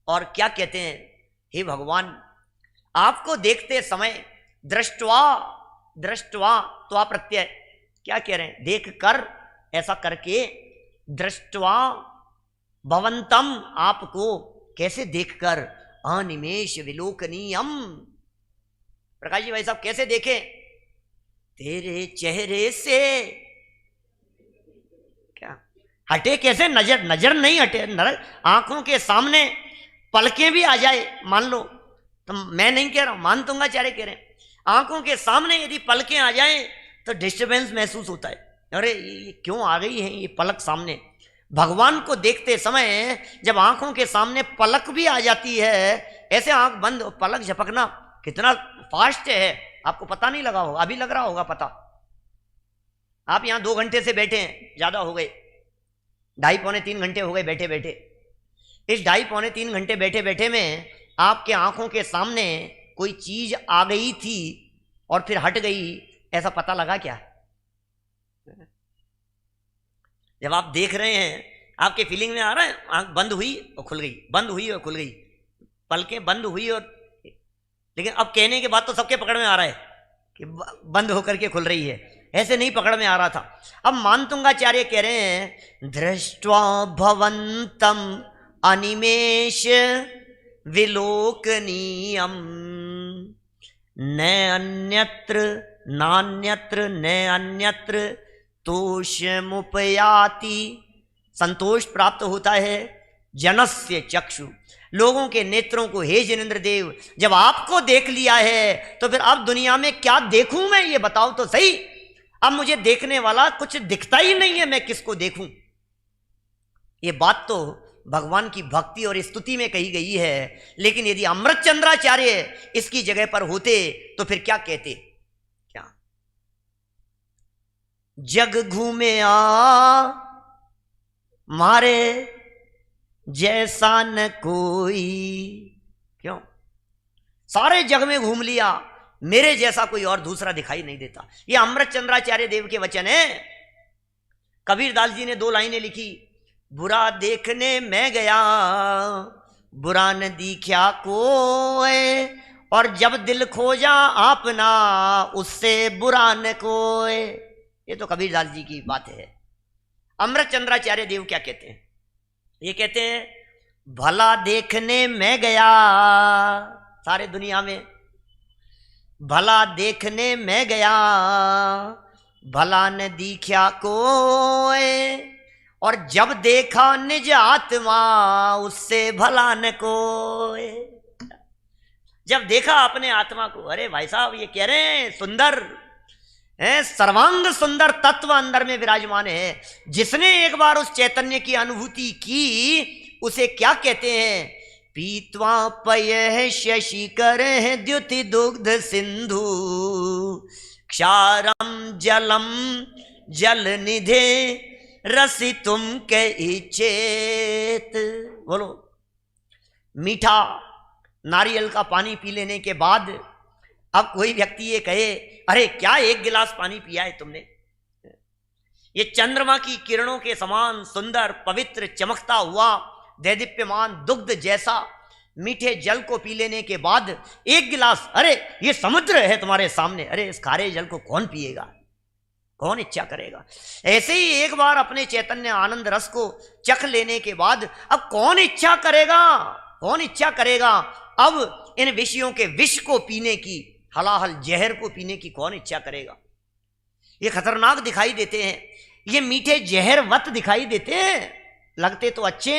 और क्या कहते हैं, हे भगवान आपको देखते समय दृष्टवा, दृष्टवा त्वा प्रत्यय क्या कह रहे हैं? देख कर, ऐसा करके, दृष्टवा भवंतम आपको, कैसे देखकर? अनिमेष विलोकनीयम। प्रकाश जी भाई साहब कैसे देखे? तेरे चेहरे से क्या हटे? कैसे? नजर, नजर नहीं हटे, आंखों के सामने पलकें भी आ जाए मान लो, तो मैं नहीं कह रहा हूं, मान दूंगा चारे कह रहे हैं, आंखों के सामने यदि पलकें आ जाए तो डिस्टर्बेंस महसूस होता है। अरे ये क्यों आ गई है ये पलक सामने? भगवान को देखते समय जब आंखों के सामने पलक भी आ जाती है, ऐसे आंख बंद पलक झपकना कितना फास्ट है, आपको पता नहीं लगा होगा, अभी लग रहा होगा पता। आप यहां 2 घंटे से बैठे हैं, ज्यादा हो गए, 2.5-3 घंटे हो गए बैठे बैठे। इस 2.5-3 घंटे बैठे बैठे में आपके आंखों के सामने कोई चीज आ गई थी और फिर हट गई, ऐसा पता लगा क्या? जब आप देख रहे हैं आपके फीलिंग में आ रहा है, आंख बंद हुई और खुल गई, बंद हुई और खुल गई, पलकें बंद हुई और, लेकिन अब कहने के बाद तो सबके पकड़ में आ रहा है कि बंद होकर के खुल रही है, ऐसे नहीं पकड़ में आ रहा था। अब मानतुंगाचार्य कह रहे हैं, दृष्ट्वा भवन्तम अनिमेष विलोकनीयम न अन्यत्र नान्यत्र न अन्यत्र तोषमुपयाति। संतोष प्राप्त होता है जनस्य चक्षु, लोगों के नेत्रों को। हे जिनेंद्र देव, जब आपको देख लिया है तो फिर अब दुनिया में क्या देखूं मैं, ये बताओ तो सही। अब मुझे देखने वाला कुछ दिखता ही नहीं है, मैं किसको देखूं? ये बात तो भगवान की भक्ति और स्तुति में कही गई है, लेकिन यदि अमृतचंद्राचार्य इसकी जगह पर होते तो फिर क्या कहते? क्या जग घूमे मारे जैसा न कोई। क्यों? सारे जग में घूम लिया, मेरे जैसा कोई और दूसरा दिखाई नहीं देता। ये अमृतचंद्राचार्य देव के वचन है। कबीरदास जी ने 2 लाइनें लिखी, बुरा देखने मैं गया बुरा न दिख्या कोय, और जब दिल खोजा आपना उससे बुरा न कोय। ये तो कबीरदास जी की बात है। अमृतचंद्राचार्य देव क्या कहते हैं? ये कहते हैं, भला देखने मैं गया सारे दुनिया में, भला देखने मैं गया भला न दिख्या कोय, और जब देखा निज आत्मा उससे भला न कोय। जब देखा अपने आत्मा को, अरे भाई साहब ये कह रहे हैं सुंदर है, सर्वांग सुंदर तत्व अंदर में विराजमान है। जिसने एक बार उस चैतन्य की अनुभूति की उसे क्या कहते हैं? पीत्वा पय शशिकर द्युति दुग्ध सिंधु क्षारम जलम जल निधे रसी तुम के इच्छेत। बोलो, मीठा नारियल का पानी पी लेने के बाद अब कोई व्यक्ति ये कहे, अरे क्या 1 गिलास पानी पिया है तुमने? ये चंद्रमा की किरणों के समान सुंदर पवित्र चमकता हुआ दैदीप्यमान दुग्ध जैसा मीठे जल को पी लेने के बाद 1 गिलास, अरे ये समुद्र है तुम्हारे सामने, अरे इस खारे जल को कौन पिएगा, कौन इच्छा करेगा? ऐसे ही एक बार अपने चैतन्य आनंद रस को चख लेने के बाद अब कौन इच्छा करेगा, कौन इच्छा करेगा अब इन विषयों के विष को पीने की, हलाहल जहर को पीने की कौन इच्छा करेगा? ये खतरनाक दिखाई देते हैं, ये मीठे जहर वत दिखाई देते हैं। लगते तो अच्छे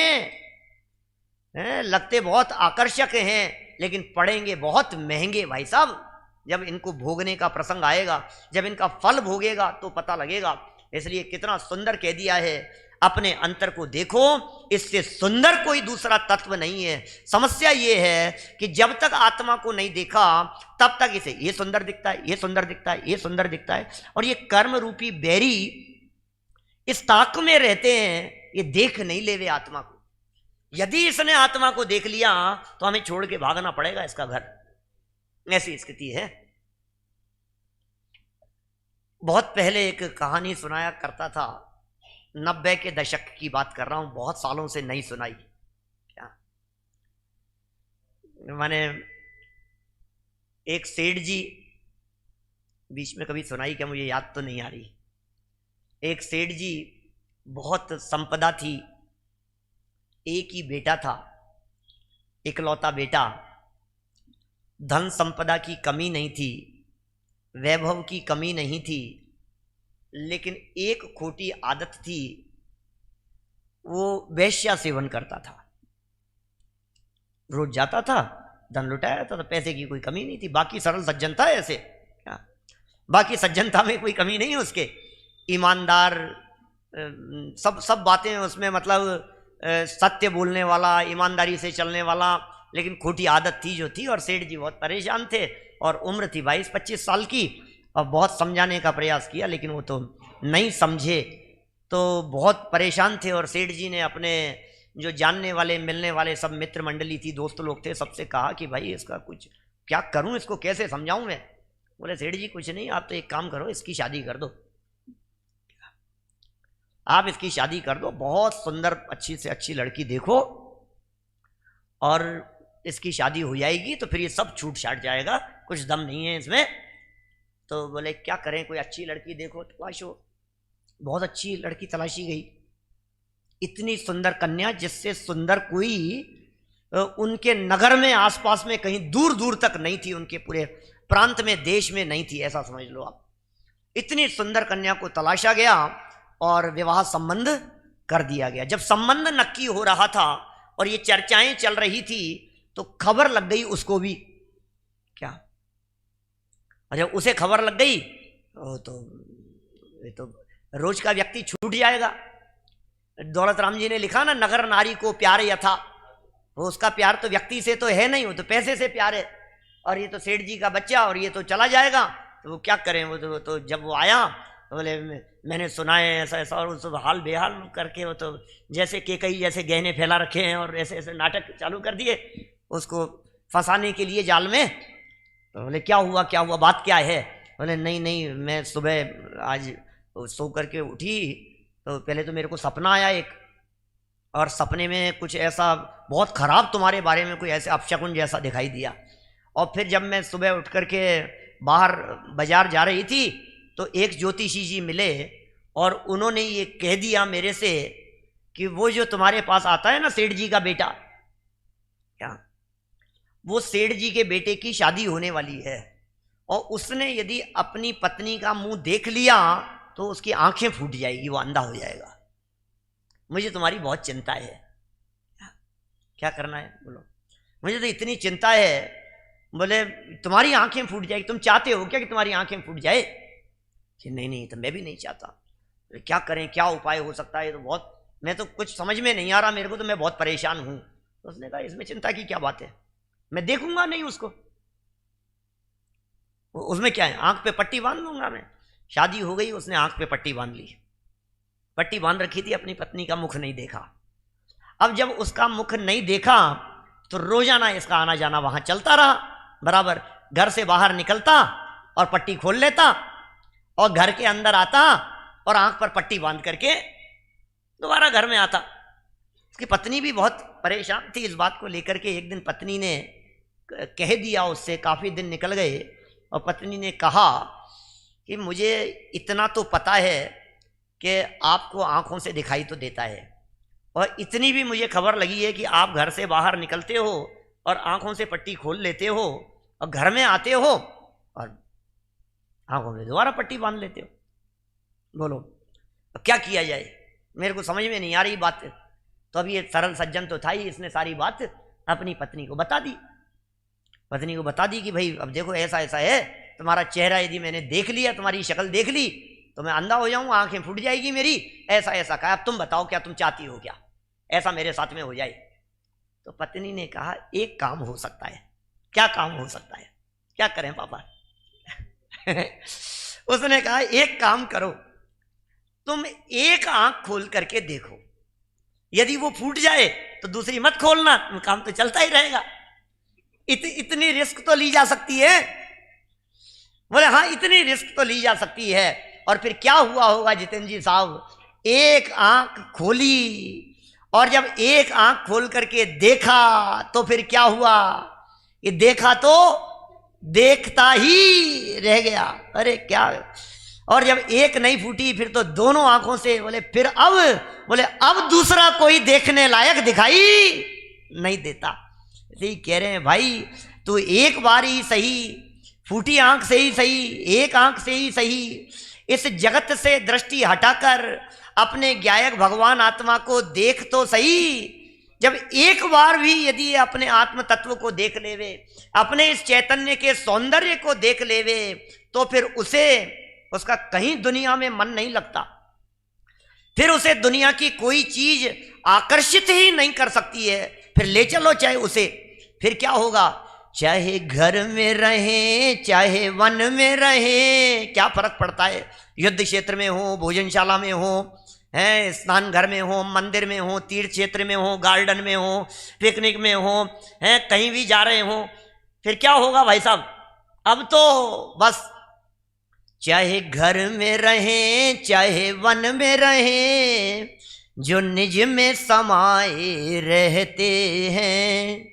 हैं, लगते बहुत आकर्षक हैं, लेकिन पड़ेंगे बहुत महंगे भाई साहब। जब इनको भोगने का प्रसंग आएगा, जब इनका फल भोगेगा तो पता लगेगा। इसलिए कितना सुंदर कह दिया है, अपने अंतर को देखो, इससे सुंदर कोई दूसरा तत्व नहीं है। समस्या ये है कि जब तक आत्मा को नहीं देखा तब तक इसे ये सुंदर दिखता है, ये सुंदर दिखता है, ये सुंदर दिखता है, और ये कर्म रूपी बैरी इस ताक में रहते हैं, ये देख नहीं ले वे आत्मा को। यदि इसने आत्मा को देख लिया तो हमें छोड़ के भागना पड़ेगा इसका घर, ऐसी स्थिति है। बहुत पहले एक कहानी सुनाया करता था, 90 के दशक की बात कर रहा हूं, बहुत सालों से नहीं सुनाई। क्या मैंने एक सेठ जी, बीच में कभी सुनाई क्या मुझे याद तो नहीं आ रही। एक सेठ जी, बहुत संपदा थी, एक ही बेटा था, इकलौता बेटा, धन संपदा की कमी नहीं थी, वैभव की कमी नहीं थी, लेकिन एक खोटी आदत थी, वो वेश्या सेवन करता था। रोज जाता था, धन लुटाया था, तो पैसे की कोई कमी नहीं थी। बाकी सरल सज्जन था ऐसे, बाकी सज्जनता में कोई कमी नहीं है उसके, ईमानदार, सब बातें उसमें मतलब सत्य बोलने वाला, ईमानदारी से चलने वाला, लेकिन खोटी आदत थी जो थी। और सेठ जी बहुत परेशान थे और उम्र थी 22-25 साल की। और बहुत समझाने का प्रयास किया लेकिन वो तो नहीं समझे, तो बहुत परेशान थे। और सेठ जी ने अपने जो जानने वाले मिलने वाले सब मित्र मंडली थी, दोस्त लोग थे, सबसे कहा कि भाई इसका कुछ क्या करूं, इसको कैसे समझाऊं मैं। बोले सेठ जी कुछ नहीं, आप तो एक काम करो, इसकी शादी कर दो, आप इसकी शादी कर दो, बहुत सुंदर अच्छी से अच्छी लड़की देखो और इसकी शादी हो जाएगी तो फिर ये सब छूट छाट जाएगा, कुछ दम नहीं है इसमें। तो बोले क्या करें, कोई अच्छी लड़की देखो, तलाशो। बहुत अच्छी लड़की तलाशी गई, इतनी सुंदर कन्या जिससे सुंदर कोई उनके नगर में आसपास में कहीं दूर दूर तक नहीं थी, उनके पूरे प्रांत में देश में नहीं थी, ऐसा समझ लो आप। इतनी सुंदर कन्या को तलाशा गया और विवाह संबंध कर दिया गया। जब संबंध नक्की हो रहा था और ये चर्चाएं चल रही थी तो खबर लग गई उसको भी। क्या? और जब उसे खबर लग गई तो ये तो रोज का व्यक्ति छूट जाएगा। दौलत राम जी ने लिखा ना, नगर नारी को प्यार यथा, वो उसका प्यार तो व्यक्ति से तो है नहीं, वो तो पैसे से प्यार है। और ये तो सेठ जी का बच्चा और ये तो चला जाएगा, तो वो क्या करें। वो तो जब वो आया तो बोले मैंने सुना है ऐसा ऐसा, और उस हाल बेहाल करके वो तो जैसे केकई जैसे गहने फैला रखे हैं और ऐसे ऐसे नाटक चालू कर दिए उसको फंसाने के लिए जाल में। तो बोले क्या हुआ क्या हुआ, बात क्या है। बोले नहीं नहीं, मैं सुबह आज सो करके उठी तो पहले तो मेरे को सपना आया एक, और सपने में कुछ ऐसा बहुत खराब तुम्हारे बारे में कोई ऐसे अपशकुन जैसा दिखाई दिया। और फिर जब मैं सुबह उठ करके बाहर बाजार जा रही थी तो एक ज्योतिषी जी मिले और उन्होंने ये कह दिया मेरे से कि वो जो तुम्हारे पास आता है ना सेठ जी का बेटा, क्या वो सेठ जी के बेटे की शादी होने वाली है, और उसने यदि अपनी पत्नी का मुंह देख लिया तो उसकी आंखें फूट जाएगी, वो अंधा हो जाएगा। मुझे तुम्हारी बहुत चिंता है। क्या करना है बोलो। मुझे तो इतनी चिंता है। बोले तुम्हारी आंखें फूट जाएगी, तुम चाहते हो क्या कि तुम्हारी आंखें फूट जाए। कि नहीं नहीं, तो मैं भी नहीं चाहता। क्या करें, क्या उपाय हो सकता है, तो बहुत मैं तो कुछ समझ में नहीं आ रहा मेरे को, तो मैं बहुत परेशान हूं। तो उसने कहा इसमें चिंता की क्या बात है, मैं देखूंगा नहीं उसको, उसमें क्या है, आंख पे पट्टी बांध लूंगा मैं। शादी हो गई, उसने आंख पे पट्टी बांध ली, पट्टी बांध रखी थी, अपनी पत्नी का मुख नहीं देखा। अब जब उसका मुख नहीं देखा तो रोजाना इसका आना जाना वहां चलता रहा बराबर। घर से बाहर निकलता और पट्टी खोल लेता और घर के अंदर आता और आंख पर पट्टी बांध करके दोबारा घर में आता। उसकी पत्नी भी बहुत परेशान थी इस बात को लेकर के। एक दिन पत्नी ने कह दिया उससे, काफी दिन निकल गए और पत्नी ने कहा कि मुझे इतना तो पता है कि आपको आंखों से दिखाई तो देता है, और इतनी भी मुझे खबर लगी है कि आप घर से बाहर निकलते हो और आंखों से पट्टी खोल लेते हो और घर में आते हो और आंखों में दोबारा पट्टी बांध लेते हो। बोलो अब क्या किया जाए, मेरे को समझ में नहीं आ रही बात। तो अब ये सरल सज्जन तो था ही, इसने सारी बात अपनी पत्नी को बता दी। पत्नी को बता दी कि भाई अब देखो ऐसा ऐसा है, तुम्हारा चेहरा यदि मैंने देख लिया, तुम्हारी शक्ल देख ली तो मैं अंधा हो जाऊंगा, आंखें फूट जाएगी मेरी, ऐसा ऐसा कहा। अब तुम बताओ क्या तुम चाहती हो, क्या ऐसा मेरे साथ में हो जाए। तो पत्नी ने कहा एक काम हो सकता है। क्या काम हो सकता है, क्या करें पापा। उसने कहा एक काम करो, तुम एक आंख खोल करके देखो, यदि वो फूट जाए तो दूसरी मत खोलना, काम तो चलता ही रहेगा। इतनी रिस्क तो ली जा सकती है। बोले हाँ इतनी रिस्क तो ली जा सकती है। और फिर क्या हुआ होगा जितेंद्र जी साहब, एक आंख खोली और जब एक आंख खोल करके देखा तो फिर क्या हुआ, ये देखा तो देखता ही रह गया। अरे क्या, और जब एक नहीं फूटी फिर तो दोनों आंखों से बोले अब दूसरा कोई देखने लायक दिखाई नहीं देता। यही कह रहे हैं भाई, तू एक बार ही सही, फूटी आंख से ही सही, एक आंख से ही सही, इस जगत से दृष्टि हटाकर अपने ज्ञायक भगवान आत्मा को देख तो सही। जब एक बार भी यदि अपने आत्म तत्व को देख लेवे, अपने इस चैतन्य के सौंदर्य को देख लेवे, तो फिर उसका कहीं दुनिया में मन नहीं लगता। फिर उसे दुनिया की कोई चीज आकर्षित ही नहीं कर सकती है। फिर ले चलो चाहे उसे, फिर क्या होगा, चाहे घर में रहे चाहे वन में रहे, क्या फर्क पड़ता है, युद्ध क्षेत्र में हो, भोजनशाला में हो, है स्नान घर में हो, मंदिर में हो, तीर्थ क्षेत्र में हो, गार्डन में हो, पिकनिक में हो, है कहीं भी जा रहे हो, फिर क्या होगा भाई साहब, अब तो बस चाहे घर में रहे चाहे वन में रहे, जो निज में समाये रहते हैं,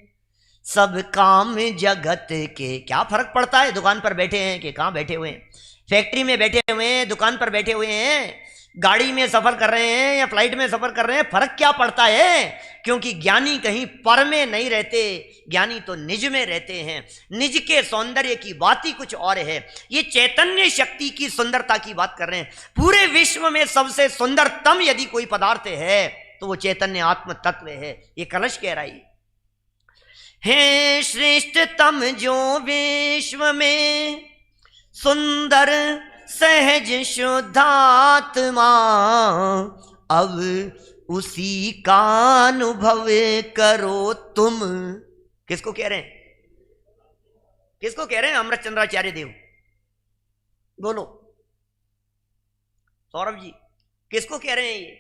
सब काम जगत के, क्या फर्क पड़ता है दुकान पर बैठे हैं कि कहाँ बैठे हुए हैं, फैक्ट्री में बैठे हुए हैं, दुकान पर बैठे हुए हैं, गाड़ी में सफर कर रहे हैं या फ्लाइट में सफर कर रहे हैं, फर्क क्या पड़ता है, क्योंकि ज्ञानी कहीं पर में नहीं रहते, ज्ञानी तो निज में रहते हैं। निज के सौंदर्य की बात ही कुछ और है। ये चैतन्य शक्ति की सुंदरता की बात कर रहे हैं। पूरे विश्व में सबसे सुंदरतम यदि कोई पदार्थ है तो वो चैतन्य आत्म तत्व है। ये कलश कह रहा है श्रेष्ठतम जो विश्व में सुंदर सहज शुद्धात्मा, अब उसी का अनुभव करो तुम। किसको कह रहे हैं, किसको कह रहे हैं, अमृत चंद्राचार्य देव, बोलो सौरभ जी, किसको कह रहे हैं ये,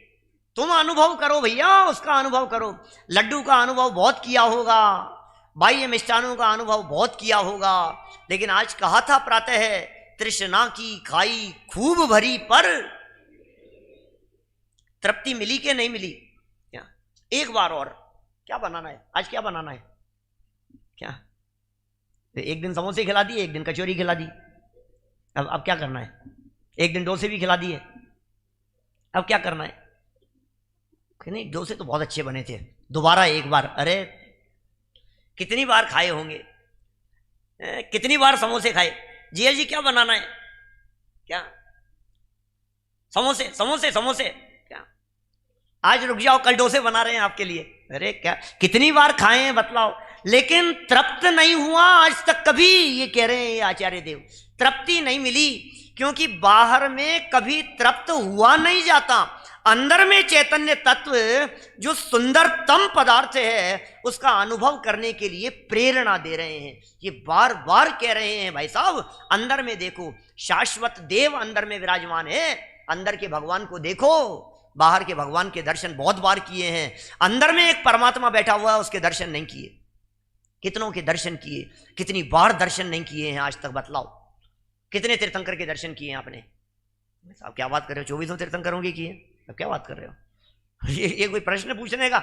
तुम अनुभव करो भैया, उसका अनुभव करो। लड्डू का अनुभव बहुत किया होगा, बाह्य मिष्ठानों का अनुभव बहुत किया होगा, लेकिन आज कहा था प्रातः है, तृष्णा की खाई खूब भरी पर तृप्ति मिली कि नहीं मिली, क्या एक बार और क्या बनाना है, आज क्या बनाना है, क्या एक दिन समोसे खिला दिए, एक दिन कचौरी खिला दी, अब क्या करना है, एक दिन डोसे भी खिला दिए, अब क्या करना है, नहीं डोसे तो बहुत अच्छे बने थे, दोबारा एक बार, अरे कितनी बार खाए होंगे, कितनी बार समोसे खाए, जिया जी क्या बनाना है, क्या समोसे समोसे समोसे, क्या आज रुक जाओ कल डोसे बना रहे हैं आपके लिए, अरे क्या कितनी बार खाए हैं बतलाओ, लेकिन तृप्त नहीं हुआ आज तक कभी, ये कह रहे हैं ये आचार्य देव, तृप्ति नहीं मिली, क्योंकि बाहर में कभी तृप्त हुआ नहीं जाता, अंदर में चैतन्य तत्व जो सुंदरतम पदार्थ है उसका अनुभव करने के लिए प्रेरणा दे रहे हैं। ये बार बार कह रहे हैं भाई साहब, अंदर में देखो, शाश्वत देव अंदर में विराजमान है, अंदर के भगवान को देखो, बाहर के भगवान के दर्शन बहुत बार किए हैं, अंदर में एक परमात्मा बैठा हुआ है उसके दर्शन नहीं किए, कितनों के दर्शन किए, कितनी बार दर्शन नहीं किए हैं आज तक बतलाओ, कितने तीर्थंकर के दर्शन किए हैं आपने, साहब क्या बात कर रहे हो, 24 तीर्थंकरों के किए, अब क्या बात कर रहे हो, ये कोई प्रश्न पूछने का,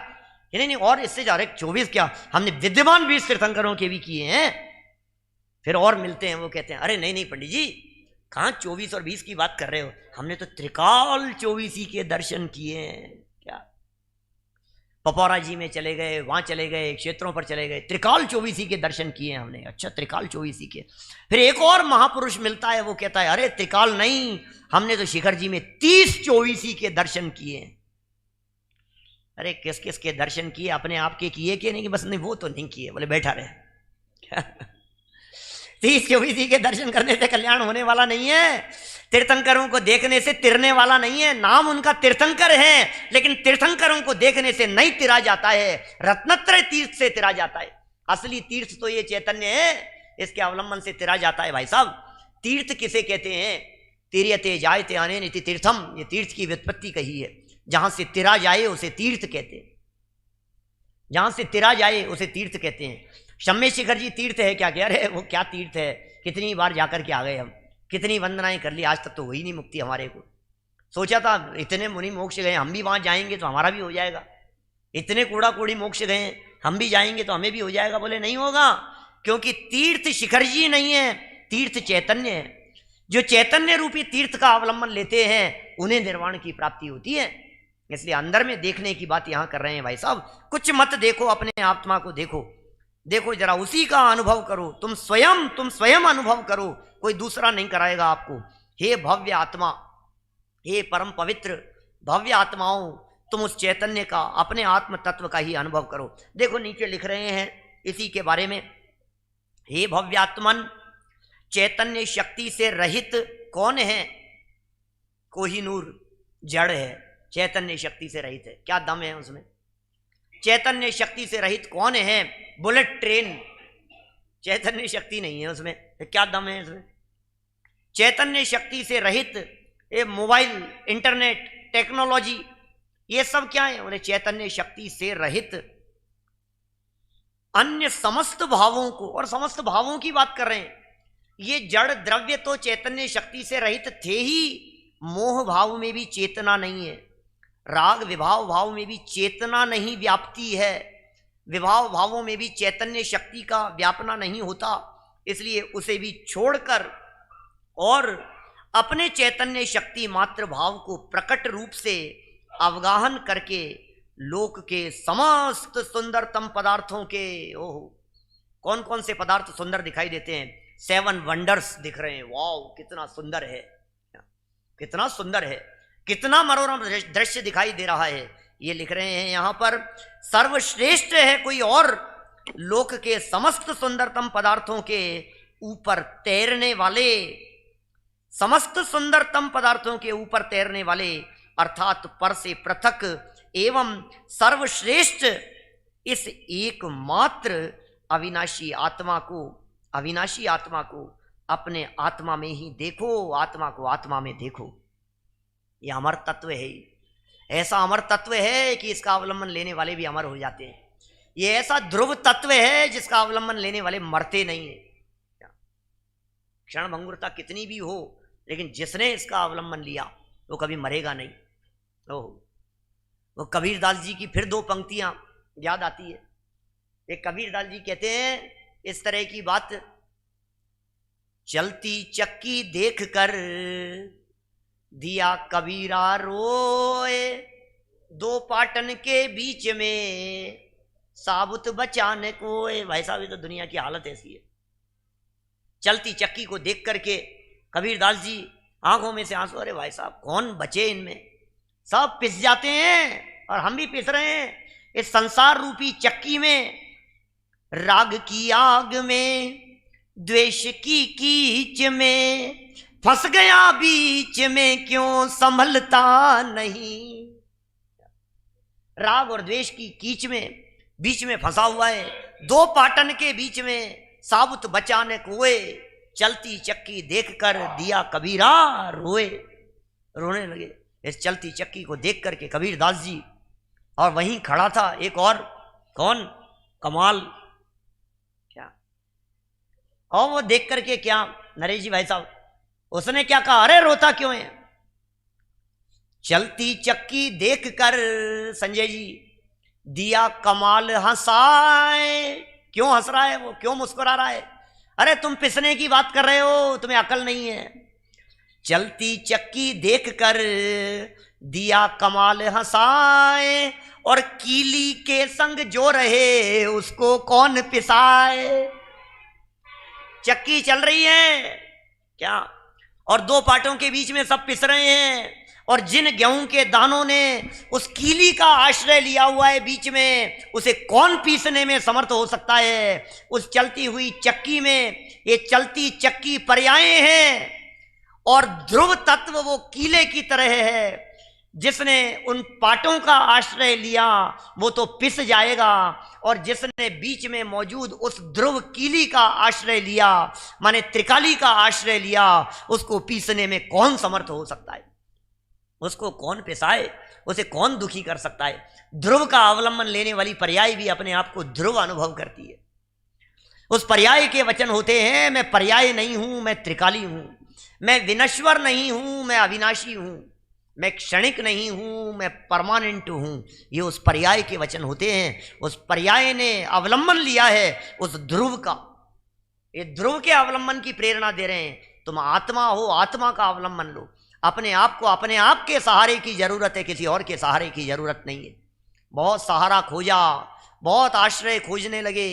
नहीं और इससे जा रहे 24 क्या, हमने विद्यमान 20 तीर्थंकरों के भी किए हैं, फिर और मिलते हैं वो कहते हैं अरे नहीं पंडित जी कहाँ 24 और 20 की बात कर रहे हो, हमने तो त्रिकाल 24 के दर्शन किए हैं, क्या पपौरा जी में चले गए, वहां चले गए, क्षेत्रों पर चले गए, त्रिकाल 24 के दर्शन किए हमने, अच्छा त्रिकाल 24 के। फिर एक और महापुरुष मिलता है वो कहता है अरे त्रिकाल नहीं, हमने तो शिखर जी में 30-24 के दर्शन किए। अरे किस किस के दर्शन किए, अपने आप के किए कि नहीं, बस नहीं वो तो नहीं किए, बोले बैठा रहे 30-24 के दर्शन करने से कल्याण होने वाला नहीं है, तीर्थंकरों को देखने से तिरने वाला नहीं है, नाम उनका तीर्थंकर है, लेकिन तीर्थंकरों को देखने से नहीं तिरा जाता है, रत्नत्रय तीर्थ से तिरा जाता है, असली तीर्थ तो ये चैतन्य है, इसके अवलंबन से तिरा जाता है भाई साहब। तीर्थ किसे कहते हैं, तीर्यते जायते अनेन इति तीर्थम, ये तीर्थ की व्युत्पत्ति कही है, जहां से तिरा जाए उसे तीर्थ कहते हैं, जहां से तिरा जाए उसे तीर्थ कहते हैं। शम्य शिखर जी तीर्थ है क्या, कह रहे वो क्या तीर्थ है, कितनी बार जाकर के आ गए हम, कितनी वंदनाएं कर ली, आज तक तो हुई नहीं मुक्ति हमारे को, सोचा था इतने मुनि मोक्ष गए हम भी वहां जाएंगे तो हमारा भी हो जाएगा, इतने कूड़ा कूड़ी मोक्ष गए हम भी जाएंगे तो हमें भी हो जाएगा, बोले नहीं होगा, क्योंकि तीर्थ शिखर जी नहीं है, तीर्थ चैतन्य है, जो चैतन्य रूपी तीर्थ का अवलंबन लेते हैं उन्हें निर्वाण की प्राप्ति होती है। इसलिए अंदर में देखने की बात यहां कर रहे हैं भाई साहब, कुछ मत देखो, अपने आत्मा को देखो, देखो जरा उसी का अनुभव करो, तुम स्वयं अनुभव करो, कोई दूसरा नहीं कराएगा आपको। हे भव्य आत्मा, हे परम पवित्र भव्य आत्माओं, तुम उस चैतन्य का, अपने आत्म तत्व का ही अनुभव करो। देखो नीचे लिख रहे हैं इसी के बारे में, हे भव्यात्मन, चैतन्य शक्ति से रहित कौन है, कोहिनूर जड़ है, चैतन्य शक्ति से रहित है। क्या दम है उसमें? चैतन्य शक्ति से रहित कौन है? Bullet train. चैतन्य शक्ति नहीं है उसमें, तो क्या दम है इसमें? चैतन्य शक्ति से रहित ये मोबाइल, इंटरनेट, टेक्नोलॉजी, ये सब क्या है? बोले चैतन्य शक्ति से रहित अन्य समस्त भावों को, और समस्त भावों की बात कर रहे हैं। ये जड़ द्रव्य तो चैतन्य शक्ति से रहित थे ही, मोह भाव में भी चेतना नहीं है, राग विभाव भाव में भी चेतना नहीं व्याप्ति है, विभाव भावों में भी चैतन्य शक्ति का व्यापना नहीं होता। इसलिए उसे भी छोड़कर और अपने चैतन्य शक्ति मात्र भाव को प्रकट रूप से अवगाहन करके लोक के समस्त सुंदरतम पदार्थों के, ओह कौन कौन से पदार्थ सुंदर दिखाई देते हैं? 7 वंडर्स दिख रहे हैं। वाओ कितना सुंदर है, कितना सुंदर है, कितना मनोरम दृश्य दिखाई दे रहा है। ये लिख रहे हैं यहां पर, सर्वश्रेष्ठ है कोई और लोक के समस्त सुंदरतम पदार्थों के ऊपर तैरने वाले, समस्त सुंदरतम पदार्थों के ऊपर तैरने वाले, अर्थात पर से पृथक एवं सर्वश्रेष्ठ इस एकमात्र अविनाशी आत्मा को, अविनाशी आत्मा को अपने आत्मा में ही देखो, आत्मा को आत्मा में देखो। यह अमर तत्व है, ऐसा अमर तत्व है कि इसका अवलंबन लेने वाले भी अमर हो जाते हैं। यह ऐसा ध्रुव तत्व है जिसका अवलंबन लेने वाले मरते नहीं है। क्षण भंगुरता कितनी भी हो, लेकिन जिसने इसका अवलंबन लिया वो कभी मरेगा नहीं। ओह, वो कबीरदास जी की फिर 2 पंक्तियां याद आती है। एक कबीरदास जी कहते हैं इस तरह की बात, चलती चक्की देख कर दिया कबीरा रोए, 2 पाटन के बीच में साबुत बचाने को। भाई साहब ये तो दुनिया की हालत ऐसी है। चलती चक्की को देख करके कबीरदास जी आंखों में से आंसू, अरे भाई साहब कौन बचे इनमें, सब पिस जाते हैं और हम भी पिस रहे हैं इस संसार रूपी चक्की में। राग की आग में, द्वेष की कीच में, फंस गया बीच में क्यों संभलता नहीं। राग और द्वेष की कीच में बीच में फंसा हुआ है, 2 पाटन के बीच में साबुत बचाने कोए, चलती चक्की देखकर दिया कबीरा रोए। रोने लगे इस चलती चक्की को देख करके कबीरदास जी। और वहीं खड़ा था एक और, कौन? कमाल। क्या? और वो देख करके क्या नरेश जी भाई साहब, उसने क्या कहा? अरे रोता क्यों है? चलती चक्की देख कर संजय जी दिया कमाल हंसाए। क्यों हंस रहा है वो, क्यों मुस्कुरा रहा है? अरे तुम पिसने की बात कर रहे हो, तुम्हें अकल नहीं है। चलती चक्की देख कर दिया कमाल हंसाए, और कीली के संग जो रहे उसको कौन पिसाए। चक्की चल रही है क्या, और 2 पाटों के बीच में सब पिस रहे हैं, और जिन गेहूं के दानों ने उस कीली का आश्रय लिया हुआ है बीच में, उसे कौन पीसने में समर्थ हो सकता है? उस चलती हुई चक्की में ये चलती चक्की पर्याय हैं, और ध्रुव तत्व वो कीले की तरह है। जिसने उन पाटों का आश्रय लिया वो तो पिस जाएगा, और जिसने बीच में मौजूद उस ध्रुव कीली का आश्रय लिया, माने त्रिकाली का आश्रय लिया, उसको पीसने में कौन समर्थ हो सकता है? उसको कौन पिसाए? उसे कौन दुखी कर सकता है? ध्रुव का अवलंबन लेने वाली पर्याय भी अपने आप को ध्रुव अनुभव करती है। उस पर्याय के वचन होते हैं, मैं पर्याय नहीं हूं, मैं त्रिकाली हूं, मैं विनश्वर नहीं हूं, मैं अविनाशी हूं, मैं क्षणिक नहीं हूं, मैं परमानेंट हूं। ये उस पर्याय के वचन होते हैं। उस पर्याय ने अवलंबन लिया है उस ध्रुव का। ये ध्रुव के अवलंबन की प्रेरणा दे रहे हैं। तुम आत्मा हो, आत्मा का अवलंबन लो। अपने आप को अपने आप के सहारे की जरूरत है, किसी और के सहारे की जरूरत नहीं है। बहुत सहारा खोजा, बहुत आश्रय खोजने लगे,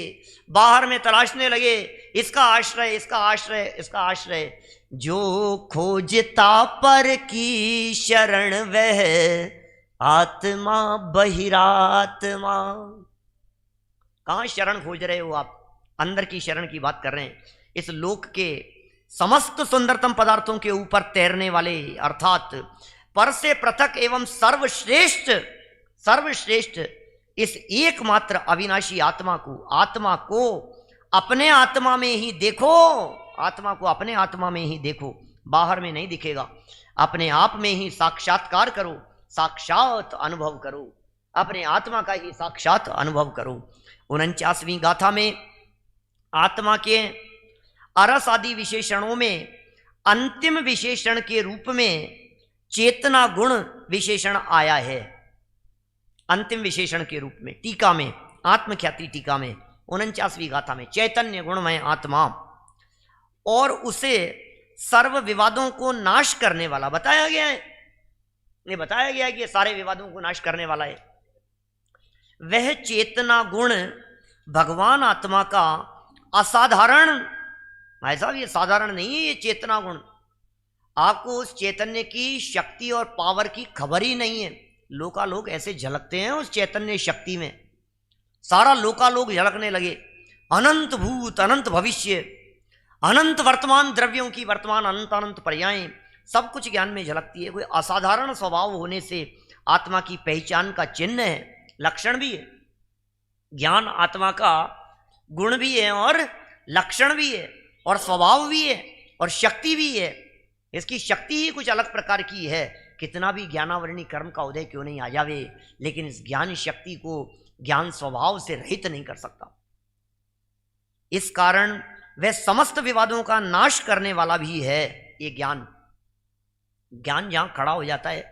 बाहर में तलाशने लगे, इसका आश्रय, इसका आश्रय, इसका आश्रय। जो खोजता पर की शरण वह आत्मा बहिरात्मा। कहां शरण खोज रहे हो आप? अंदर की शरण की बात कर रहे हैं। इस लोक के समस्त सुंदरतम पदार्थों के ऊपर तैरने वाले, अर्थात पर से पृथक एवं सर्वश्रेष्ठ सर्वश्रेष्ठ इस एकमात्र अविनाशी आत्मा को अपने आत्मा में ही देखो। आत्मा को अपने आत्मा में ही देखो, बाहर में नहीं दिखेगा। अपने आप में ही साक्षात्कार करो, साक्षात अनुभव करो, अपने आत्मा का ही साक्षात अनुभव करो। 49वीं गाथा में आत्मा के अरस आदि विशेषणों में अंतिम विशेषण के रूप में चेतना गुण विशेषण आया है। अंतिम विशेषण के रूप में टीका में, आत्मख्याति टीका में 49वीं गाथा में चैतन्य गुणमय आत्मा, और उसे सर्व विवादों को नाश करने वाला बताया गया है। ये बताया गया है कि ये सारे विवादों को नाश करने वाला है। वह चेतना गुण भगवान आत्मा का असाधारण, भाई साहब ये साधारण नहीं है, ये चेतना गुण। आपको उस चैतन्य की शक्ति और पावर की खबर ही नहीं है। लोकालोक ऐसे झलकते हैं उस चैतन्य शक्ति में, सारा लोकालोक झलकने लगे। अनंत भूत, अनंत भविष्य, अनंत वर्तमान द्रव्यों की वर्तमान अनंत अनंत पर्यायें सब कुछ ज्ञान में झलकती है। कोई असाधारण स्वभाव होने से आत्मा की पहचान का चिन्ह है, लक्षण भी है। ज्ञान आत्मा का गुण भी है और लक्षण भी है और स्वभाव भी है और शक्ति भी है। इसकी शक्ति ही कुछ अलग प्रकार की है। कितना भी ज्ञानावरणी कर्म का उदय क्यों नहीं आ जावे, लेकिन इस ज्ञान शक्ति को ज्ञान स्वभाव से रहित नहीं कर सकता। इस कारण वह समस्त विवादों का नाश करने वाला भी है। ये ज्ञान जहां खड़ा हो जाता है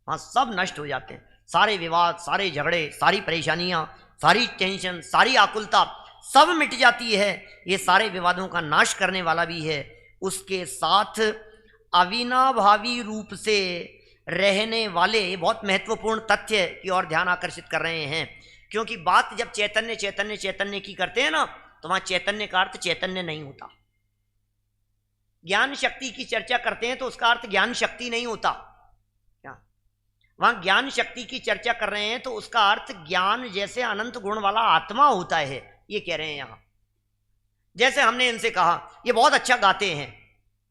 वहां सब नष्ट हो जाते हैं। सारे विवाद, सारे झगड़े, सारी परेशानियां, सारी टेंशन, सारी आकुलता सब मिट जाती है। ये सारे विवादों का नाश करने वाला भी है। उसके साथ अविनाभावी रूप से रहने वाले, ये बहुत महत्वपूर्ण तथ्य की ओर ध्यान आकर्षित कर रहे हैं। क्योंकि बात जब चैतन्य चैतन्य चैतन्य की करते हैं ना, तो वहां चैतन्य का अर्थ चैतन्य नहीं होता। ज्ञान शक्ति की चर्चा करते हैं तो उसका अर्थ ज्ञान शक्ति नहीं होता। क्या वहां ज्ञान शक्ति की चर्चा कर रहे हैं तो उसका अर्थ ज्ञान जैसे अनंत गुण वाला आत्मा होता है, ये कह रहे हैं यहां। जैसे हमने इनसे कहा ये बहुत अच्छा गाते हैं,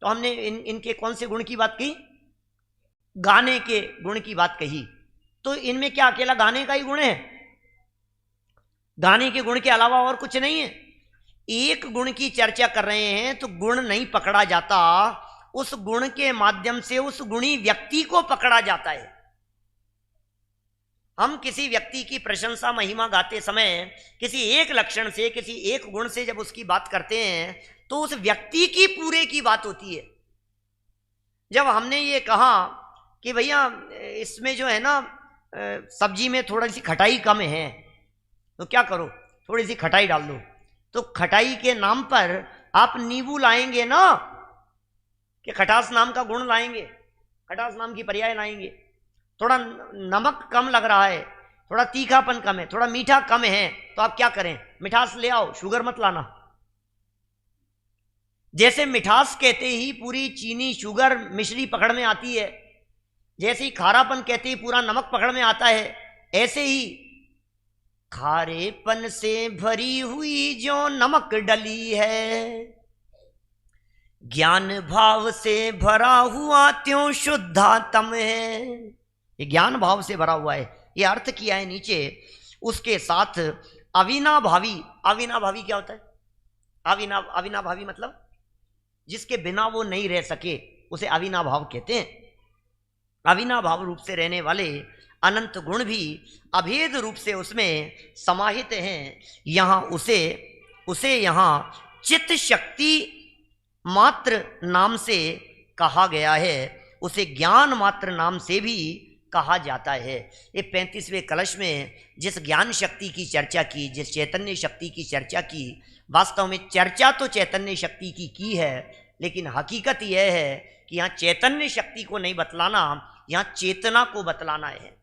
तो हमने इनके कौन से गुण की बात की? गाने के गुण की बात कही। तो इनमें क्या अकेला गाने का ही गुण है? गाने के गुण के अलावा और कुछ नहीं है। एक गुण की चर्चा कर रहे हैं तो गुण नहीं पकड़ा जाता, उस गुण के माध्यम से उस गुणी व्यक्ति को पकड़ा जाता है। हम किसी व्यक्ति की प्रशंसा महिमा गाते समय किसी एक लक्षण से, किसी एक गुण से जब उसकी बात करते हैं तो उस व्यक्ति की पूरे की बात होती है। जब हमने ये कहा कि भैया इसमें जो है ना सब्जी में थोड़ी सी खटाई कम है, तो क्या करो, थोड़ी सी खटाई डाल दो। तो खटाई के नाम पर आप नींबू लाएंगे ना, कि खटास नाम का गुण लाएंगे, खटास नाम की पर्याय लाएंगे। थोड़ा नमक कम लग रहा है, थोड़ा तीखापन कम है, थोड़ा मीठा कम है, तो आप क्या करें? मिठास ले आओ, शुगर मत लाना। जैसे मिठास कहते ही पूरी चीनी शुगर मिश्री पकड़ में आती है, जैसे ही खारापन कहते ही पूरा नमक पकड़ में आता है, ऐसे ही खारेपन से भरी हुई जो नमक डली है, ज्ञान भाव से भरा हुआ त्यों शुद्धात्म है। ये ज्ञान भाव से भरा हुआ है, ये अर्थ किया है नीचे। उसके साथ अविनाभावी, अविनाभावी क्या होता है? अविनाभावी मतलब जिसके बिना वो नहीं रह सके, उसे अविनाभाव कहते हैं। अविनाभाव रूप से रहने वाले अनंत गुण भी अभेद रूप से उसमें समाहित हैं। यहाँ उसे यहाँ चित्त शक्ति मात्र नाम से कहा गया है, उसे ज्ञान मात्र नाम से भी कहा जाता है। ये 35वें कलश में जिस ज्ञान शक्ति की चर्चा की, जिस चैतन्य शक्ति की चर्चा की, वास्तव में चर्चा तो चैतन्य शक्ति की है, लेकिन हकीकत यह है कि यहाँ चैतन्य शक्ति को नहीं बतलाना, यहाँ चेतना को बतलाना है,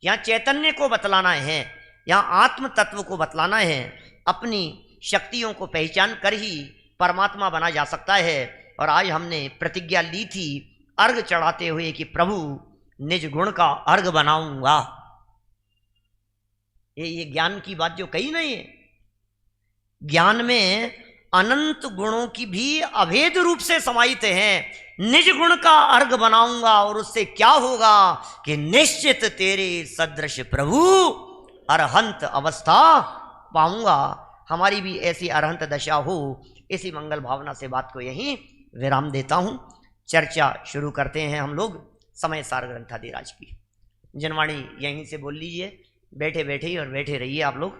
यहाँ चैतन्य को बतलाना है, यहाँ आत्म तत्व को बतलाना है। अपनी शक्तियों को पहचान कर ही परमात्मा बना जा सकता है। और आज हमने प्रतिज्ञा ली थी अर्घ चढ़ाते हुए कि प्रभु निज गुण का अर्घ बनाऊंगा। ये ज्ञान की बात जो कही नहीं है, ज्ञान में अनंत गुणों की भी अभेद रूप से समाहित हैं। निज गुण का अर्घ बनाऊंगा और उससे क्या होगा कि निश्चित तेरे सदृश प्रभु अरहंत अवस्था पाऊंगा। हमारी भी ऐसी अरहंत दशा हो, इसी मंगल भावना से बात को यहीं विराम देता हूं। चर्चा शुरू करते हैं हम लोग समय सार ग्रंथादिराज की। जनवाणी यहीं से बोल लीजिए, बैठे बैठे ही और बैठे रहिए आप लोग।